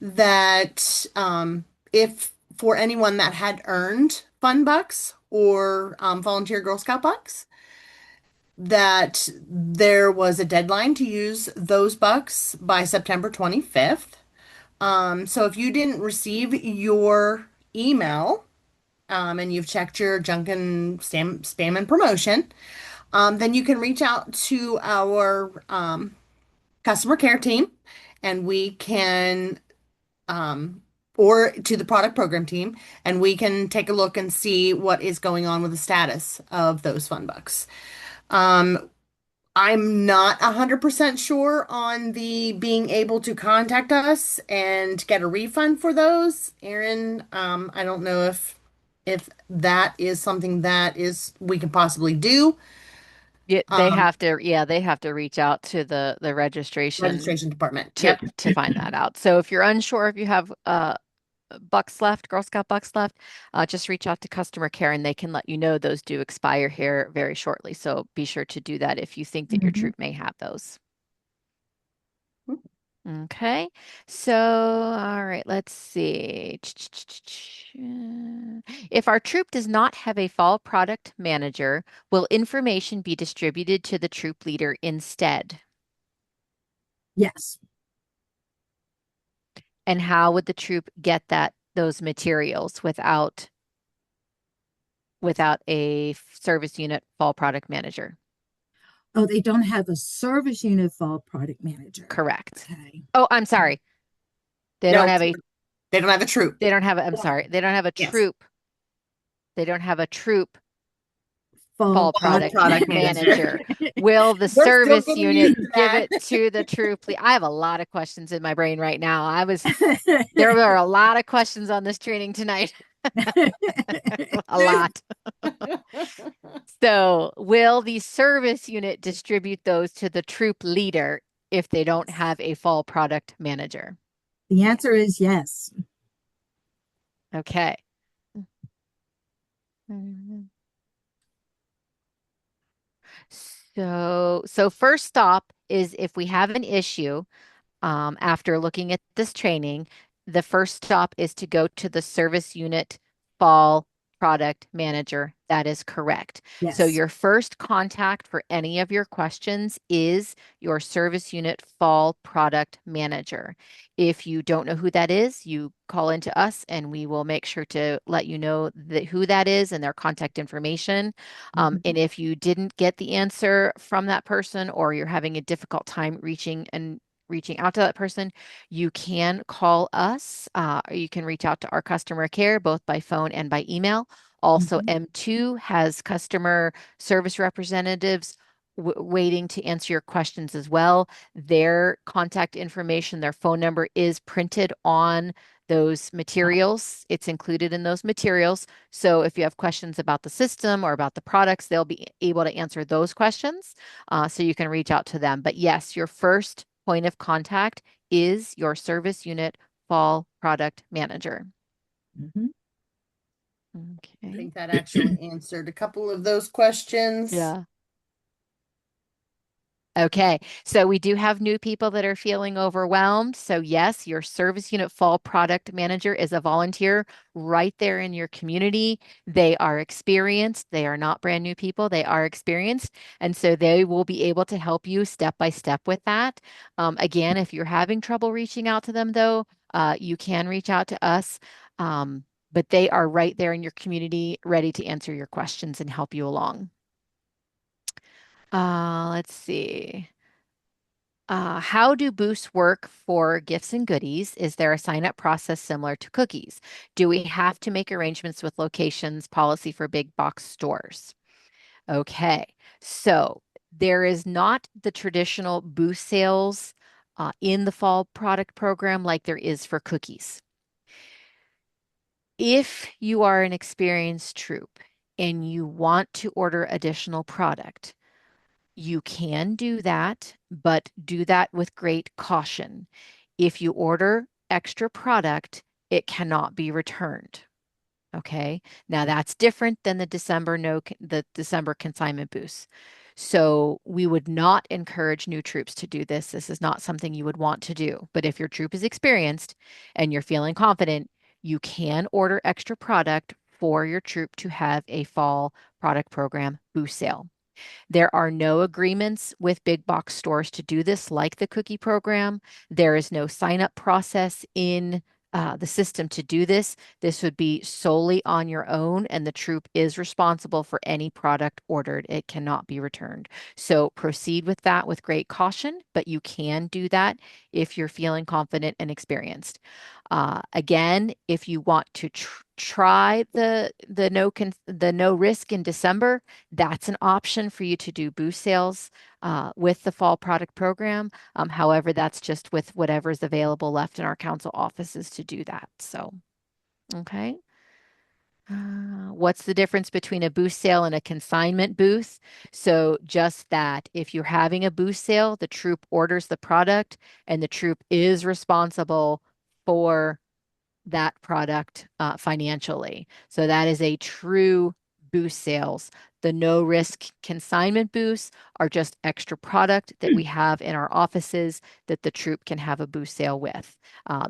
that if for anyone that had earned fun bucks or volunteer Girl Scout bucks, that there was a deadline to use those bucks by September 25th. So if you didn't receive your email, and you've checked your junk and spam and promotion, then you can reach out to our customer care team, and we can, or to the product program team, and we can take a look and see what is going on with the status of those fun bucks. Um, I'm not 100% sure on the being able to contact us and get a refund for those. Aaron, I don't know if that is something that is we can possibly do. Yeah, Um, they have to reach out to the registration Registration department. to Yep. to find that out. So if you're unsure if you have bucks left, Girl Scout bucks left, just reach out to customer care and they can let you know those do expire here very shortly. So be sure to do that if you think that your Mhm. troop may have those. Okay, so all right, let's see. If our troop does not have a fall product manager, will information be distributed to the troop leader instead? Yes. And how would the troop get those materials without a service unit fall product manager? Oh, they don't have a service unit fall product manager. Correct. Okay. Oh, I'm sorry. They don't No, have a they don't have a troop. I'm sorry. They don't have a Yes. troop. They don't have a troop Fall fall All product product manager. manager. Will the We're still service getting unit used to give that. it to the troop lead? I have a lot of questions in my brain right now. There were a lot of questions on this training tonight. A lot. So, will the service unit distribute those to the troop leader if they don't have a fall product manager? The answer is yes. Okay. So first stop is if we have an issue, after looking at this training, the first stop is to go to the service unit fall product manager. That is correct. So Yes. your first contact for any of your questions is your service unit fall product manager. If you don't know who that is, you call into us and we will make sure to let you know who that is and their contact information. And if you didn't get the answer from that person or you're having a difficult time reaching out to that person, you can call us. Or you can reach out to our customer care both by phone and by email. Also, Mhm. M2 has customer service representatives waiting to answer your questions as well. Their contact information, their phone number is printed on those materials. It's included in those materials. So if you have questions about the system or about the products, they'll be able to answer those questions. So you can reach out to them. But yes, your first point of contact is your service unit fall product manager. Mhm. I Okay. think that actually answered a couple of those questions. Yeah. Okay, so we do have new people that are feeling overwhelmed. So yes, your service unit fall product manager is a volunteer right there in your community. They are experienced. They are not brand new people. They are experienced. And so they will be able to help you step by step with that. Again, if you're having trouble reaching out to them though, you can reach out to us. But they are right there in your community, ready to answer your questions and help you along. Let's see. How do boosts work for gifts and goodies? Is there a sign-up process similar to cookies? Do we have to make arrangements with locations policy for big box stores? Okay, so there is not the traditional boost sales in the fall product program like there is for cookies. If you are an experienced troop and you want to order additional product, you can do that, but do that with great caution. If you order extra product, it cannot be returned. Okay. Now that's different than the December consignment boost. So we would not encourage new troops to do this. This is not something you would want to do. But if your troop is experienced and you're feeling confident, you can order extra product for your troop to have a fall product program boost sale. There are no agreements with big box stores to do this, like the cookie program. There is no sign up process in the system to do this. This would be solely on your own, and the troop is responsible for any product ordered. It cannot be returned. So proceed with that with great caution, but you can do that if you're feeling confident and experienced. Again, if you want to try the no risk in December, that's an option for you to do boost sales with the fall product program. However, that's just with whatever's available left in our council offices to do that. So, okay. What's the difference between a boost sale and a consignment booth? So just that if you're having a boost sale, the troop orders the product and the troop is responsible for that product financially. So that is a true boost sales. The no risk consignment boosts are just extra product that we have in our offices that the troop can have a boost sale with.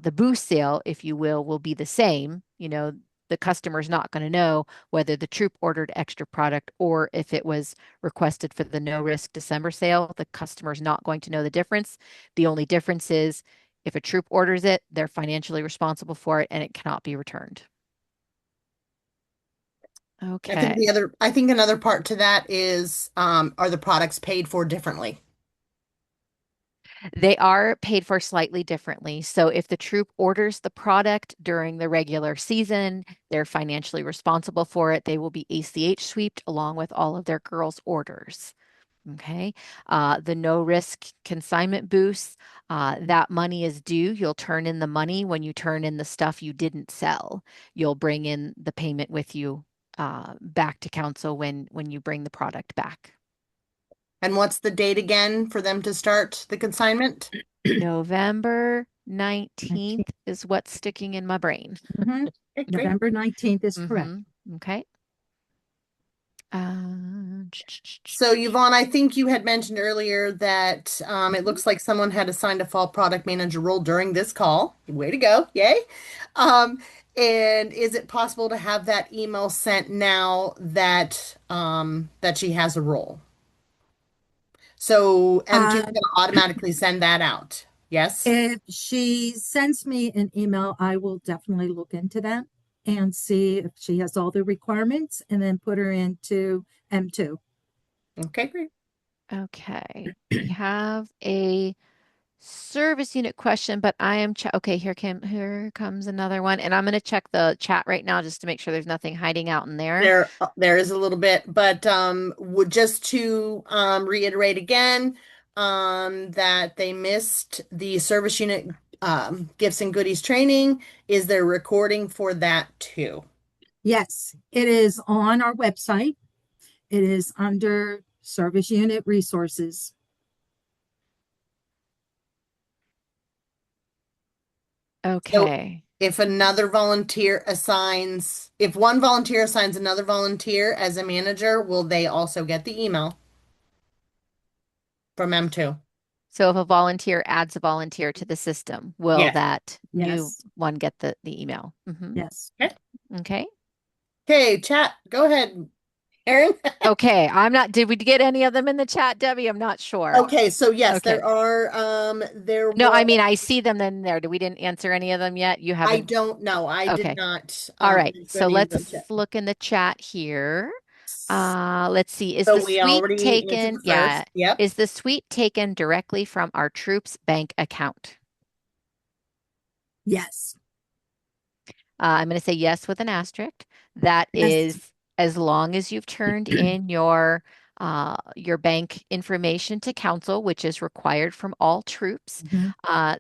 The boost sale, if you will be the same. You know, the customer's not going to know whether the troop ordered extra product or if it was requested for the no risk December sale. The customer's not going to know the difference. The only difference is if a troop orders it, they're financially responsible for it and it cannot be returned. Okay. I think another part to that is, are the products paid for differently? They are paid for slightly differently. So if the troop orders the product during the regular season, they're financially responsible for it. They will be ACH sweeped along with all of their girls' orders. Okay. The no risk consignment boosts, that money is due. You'll turn in the money when you turn in the stuff you didn't sell. You'll bring in the payment with you back to council when you bring the product back. And what's the date again for them to start the consignment? November 19th is what's sticking in my brain. Mhm. Okay, great. November 19th is correct. Okay. So Yvonne, I think you had mentioned earlier that it looks like someone had assigned a fall product manager role during this call. Way to go. Yay. And is it possible to have that email sent now that that she has a role? So M2 is Uh, going to automatically send that out. Yes? If she sends me an email, I will definitely look into that and see if she has all the requirements and then put her into M2. Okay, great. Okay. We have a service unit question, but I am okay, here comes another one. And I'm going to check the chat right now just to make sure there's nothing hiding out in there. There is a little bit, but just to reiterate again, that they missed the service unit gifts and goodies training. Is there recording for that too? Yes, it is on our website. It is under service unit resources. Okay. If one volunteer assigns another volunteer as a manager, will they also get the email from M2? So if a volunteer adds a volunteer to the system, will Yes. that new Yes. one get the email? Yes. Okay. Okay, chat, go ahead, Erin. Okay. Did we get any of them in the chat, Debbie? I'm not sure. Okay, so yes, Okay. there are No, I mean, I see them in there. We didn't answer any of them yet. You I haven't. don't know. I Okay. did not. All right. answer So any of them let's yet. look in the chat here. Let's see. Is So the we suite already answered taken? the Yeah. first. Yep. Is the suite taken directly from our troops bank account? Yes. I'm going to say yes with an asterisk. That Yes. is as long as you've turned in your bank information to council, which is required from all troops.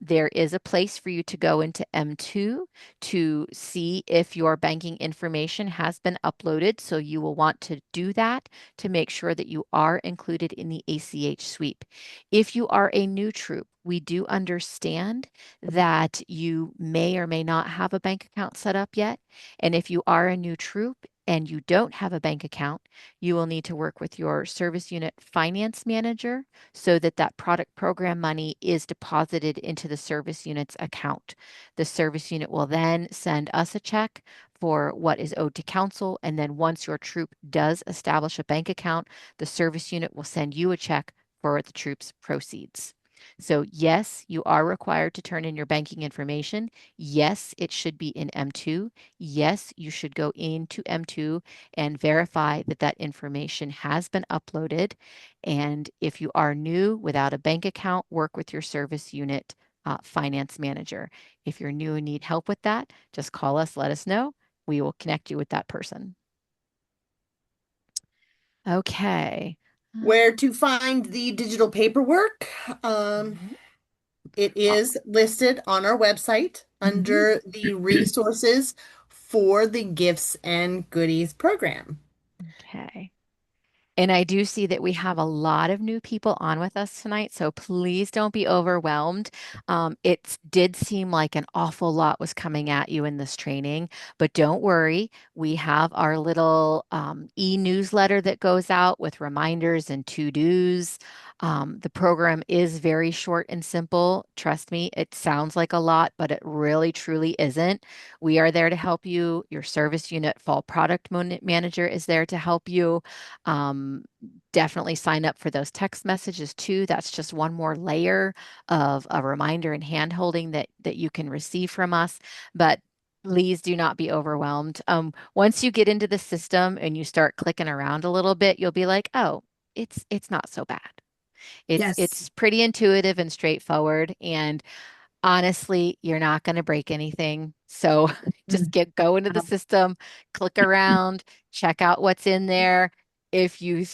There is a place for you to go into M2 to see if your banking information has been uploaded. So you will want to do that to make sure that you are included in the ACH sweep. If you are a new troop, we do understand that you may or may not have a bank account set up yet. And if you are a new troop, and you don't have a bank account, you will need to work with your service unit finance manager so that that product program money is deposited into the service unit's account. The service unit will then send us a check for what is owed to council. And then once your troop does establish a bank account, the service unit will send you a check for the troop's proceeds. So yes, you are required to turn in your banking information. Yes, it should be in M2. Yes, you should go into M2 and verify that that information has been uploaded. And if you are new without a bank account, work with your service unit finance manager. If you're new and need help with that, just call us, let us know. We will connect you with that person. Okay. Where to find the digital paperwork? Mhm. It is listed on our website under the resources for the gifts and goodies program. Okay. And I do see that we have a lot of new people on with us tonight, so please don't be overwhelmed. It did seem like an awful lot was coming at you in this training, but don't worry. We have our little e-newsletter that goes out with reminders and to-dos. The program is very short and simple. Trust me, it sounds like a lot, but it really truly isn't. We are there to help you. Your service unit fall product manager is there to help you. Um, Definitely sign up for those text messages too. That's just one more layer of a reminder and hand holding that you can receive from us. But please do not be overwhelmed. Once you get into the system and you start clicking around a little bit, you'll be like, oh, it's not so bad. Yes. It's pretty intuitive and straightforward. And honestly, you're not going to break anything. So just go into the system, click around, check out what's in there. If you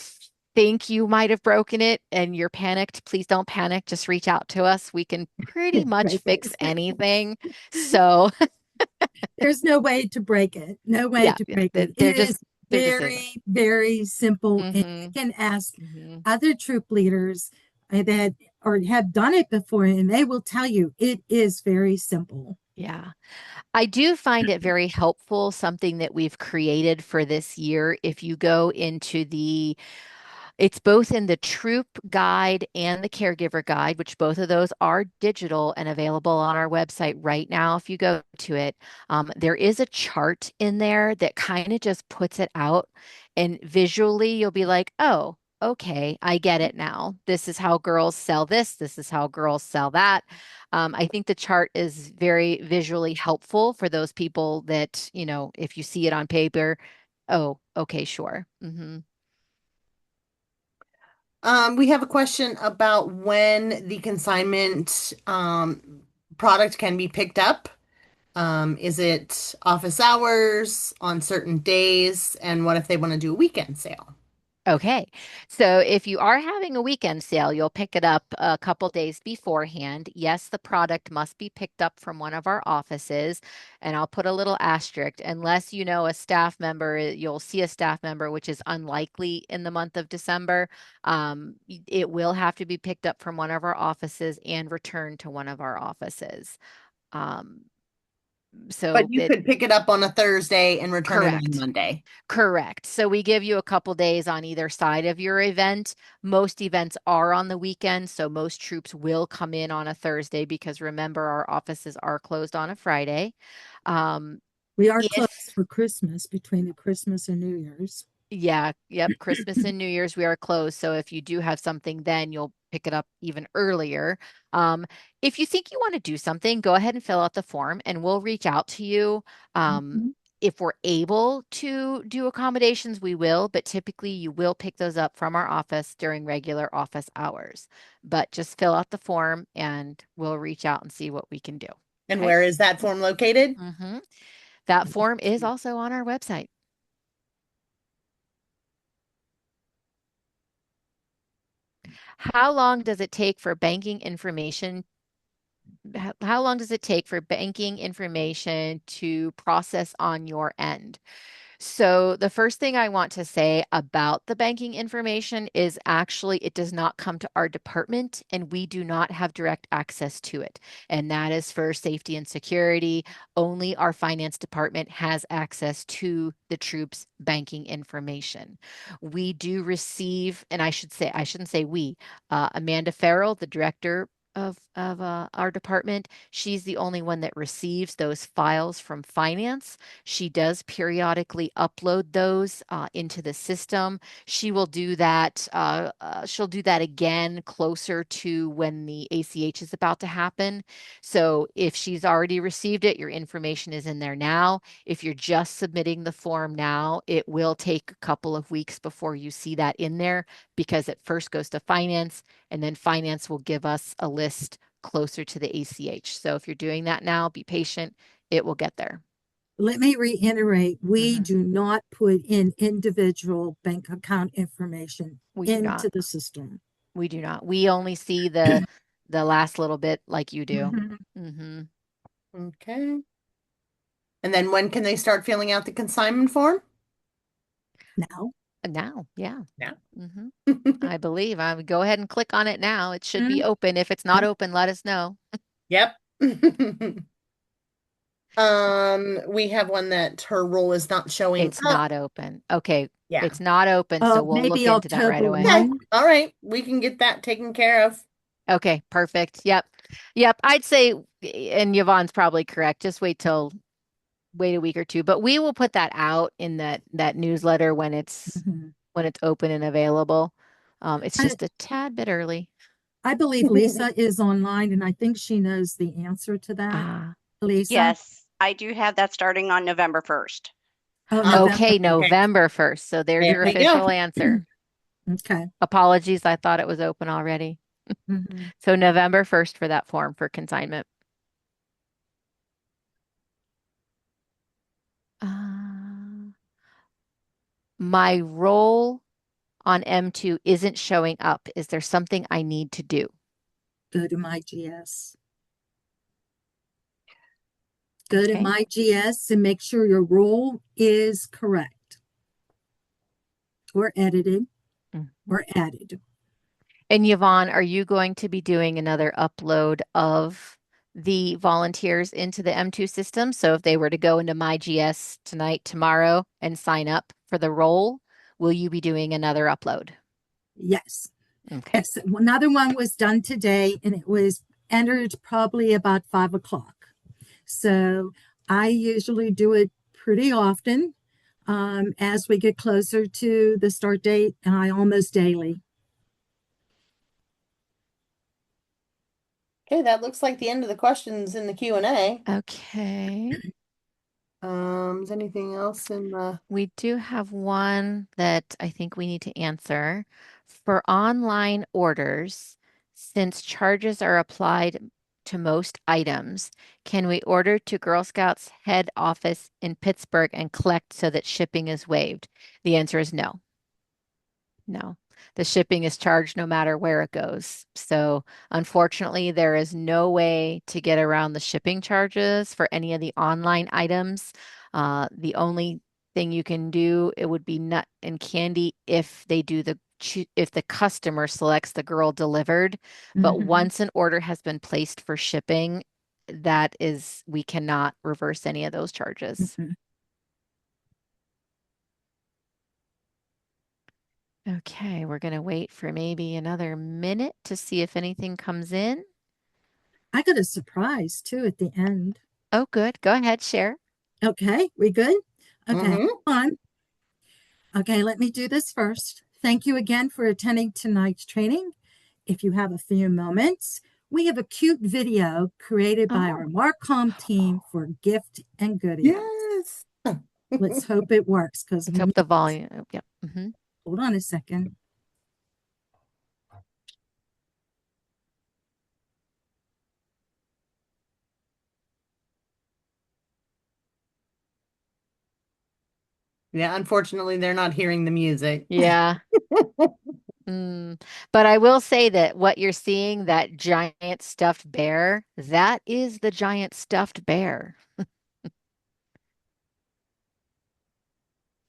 think you might have broken it and you're panicked, please don't panic. Just reach out to us. We can pretty much Break fix it. anything. So There's no way to break it. No way yeah, to break it. they're It just is there just isn't. very, very simple. And Mm-hmm. you can ask Mm-hmm. other troop leaders that or have done it before, and they will tell you it is very simple. Yeah. I do find it very helpful, something that we've created for this year. If you go into it's both in the troop guide and the caregiver guide, which both of those are digital and available on our website right now. If you go to it, there is a chart in there that kind of just puts it out. And visually, you'll be like, oh, okay, I get it now. This is how girls sell this. This is how girls sell that. I think the chart is very visually helpful for those people that, if you see it on paper, oh, okay, sure. We have a question about when the consignment product can be picked up. Is it office hours on certain days? And what if they want to do a weekend sale? Okay. So if you are having a weekend sale, you'll pick it up a couple days beforehand. Yes, the product must be picked up from one of our offices. And I'll put a little asterisk, unless you know a staff member, you'll see a staff member, which is unlikely in the month of December. It will have to be picked up from one of our offices and returned to one of our offices. Um, But so you it could pick it up on a Thursday and return it on correct. Monday. Correct. So we give you a couple days on either side of your event. Most events are on the weekend, so most troops will come in on a Thursday because remember, our offices are closed on a Friday. Um, We are closed if for Christmas between the Christmas and New Year's. Yeah, yep, Christmas and New Year's we are closed. So if you do have something, then you'll pick it up even earlier. Um, if you think you want to do something, go ahead and fill out the form and we'll reach out to you. Um, Mhm. if we're able to do accommodations, we will, but typically you will pick those up from our office during regular office hours. But just fill out the form and we'll reach out and see what we can do. And Okay. where is that form located? hmm That form is also on our website. How long does it take for banking information? How long does it take for banking information to process on your end? So the first thing I want to say about the banking information is actually it does not come to our department and we do not have direct access to it. And that is for safety and security. Only our finance department has access to the troops' banking information. We do receive, and I shouldn't say we, Amanda Farrell, the director of our department, she's the only one that receives those files from finance. She does periodically upload those into the system. She will do that. She'll do that again closer to when the ACH is about to happen. So if she's already received it, your information is in there now. If you're just submitting the form now, it will take a couple of weeks before you see that in there because it first goes to finance and then finance will give us a list closer to the ACH. So if you're doing that now, be patient. It will get there. Let me reiterate, we Mhm. do not put in individual bank account information We do not. into the system. We do not. We only see the last little bit like you do. Mhm. Mm-hmm. Okay. And then when can they start filling out the consignment form? Now. Now, yeah. Now. Mm-hmm. I believe. I would go ahead and click on it now. It should be Mhm. open. If it's not open, let us know. Yep. We have one that her role is not showing It's up. not open. Okay. Yeah. It's not open, so we'll look Maybe into that right October away. Okay. 1. All right. We can get that taken care of. Okay, perfect. Yep. Yep. I'd say, and Yvonne's probably correct. Just wait a week or two. But we will put that out in that newsletter Mhm. when it's open and available. It's I, just a tad bit early. I believe Lisa is online and I think she knows the answer to that. Ah, Lisa? Yes, I do have that starting on November 1st. Oh, okay, November. Okay. November 1st. So there's There your we go. official answer. Okay. Apologies, I thought it was open already. Mhm. So November 1st for that form for consignment. Uh, my role on M2 isn't showing up. Is there something I need to do? Go to my GS. Go to Okay. my GS and make sure your role is correct or edited Mhm. or added. And Yvonne, are you going to be doing another upload of the volunteers into the M2 system? So if they were to go into my GS tonight, tomorrow, and sign up for the role, will you be doing another upload? Yes. Okay. Yes. Another one was done today and it was entered probably about 5 o'clock. So I usually do it pretty often as we get closer to the start date, and I almost daily. Okay, that looks like the end of the questions in the Q&A. Okay. Is anything else in the We do have one that I think we need to answer. For online orders, since charges are applied to most items, can we order to Girl Scouts head office in Pittsburgh and collect so that shipping is waived? The answer is no. No. The shipping is charged no matter where it goes. So unfortunately, there is no way to get around the shipping charges for any of the online items. The only thing you can do, it would be nut and candy if they do if the customer selects the girl delivered. But Mhm. once an order has been placed for shipping, we cannot reverse any of those charges. Mhm. Okay, we're going to wait for maybe another minute to see if anything comes in. I got a surprise too at the end. Oh, good. Go ahead, share. Okay, we good? Okay, Mhm. hold on. Okay, let me do this first. Thank you again for attending tonight's training. If you have a few moments, we have a cute video created by our Oh, Marcom team for gift and goodies. Yes. Let's hope it works because let's hope the volume. Yep. hold on a second. Yeah, unfortunately, they're not hearing the music. Yeah. But I will say that what you're seeing, that giant stuffed bear, that is the giant stuffed bear.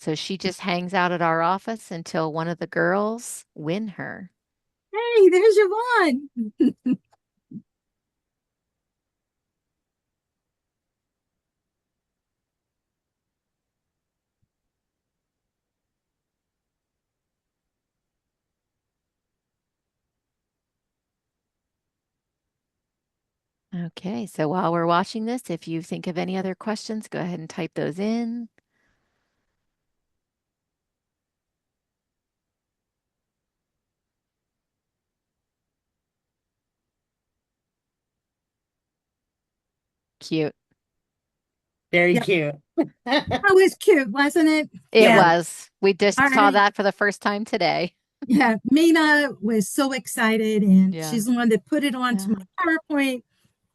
So she just hangs out at our office until one of the girls win her. Hey, there's Yvonne. Okay, so while we're watching this, if you think of any other questions, go ahead and type those in. Cute. Very Yeah. cute. That was cute, wasn't it? It Yeah. was. We just All saw right. that for the first time today. Yeah, Mina was so excited, and Yeah. she's the one that put it onto Yeah. my PowerPoint.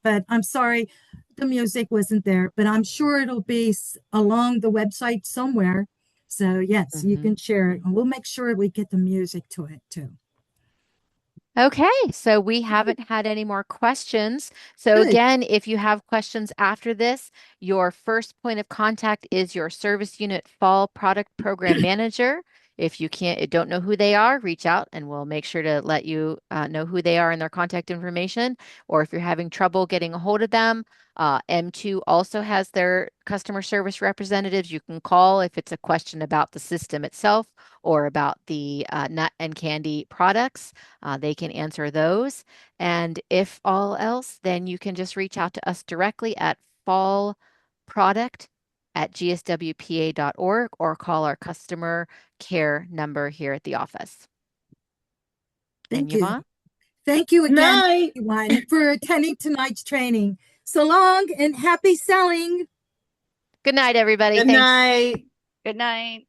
But I'm sorry, the music wasn't there. But I'm sure it'll be along the website somewhere. So yes, you Mhm. can share it, and we'll make sure we get the music to it too. Okay, so we haven't had any more questions. So Good. again, if you have questions after this, your first point of contact is your service unit fall product program manager. If you don't know who they are, reach out and we'll make sure to let you know who they are and their contact information. Or if you're having trouble getting a hold of them, M2 also has their customer service representatives you can call if it's a question about the system itself or about the nut and candy products. They can answer those. And if all else, then you can just reach out to us directly at fallproduct@gswpa.org or call our customer care number here at the office. Thank And you. Yvonne? Thank you again, Night. everyone, for attending tonight's training. So long and happy selling. Good night, everybody. Good Thanks. night. Good night.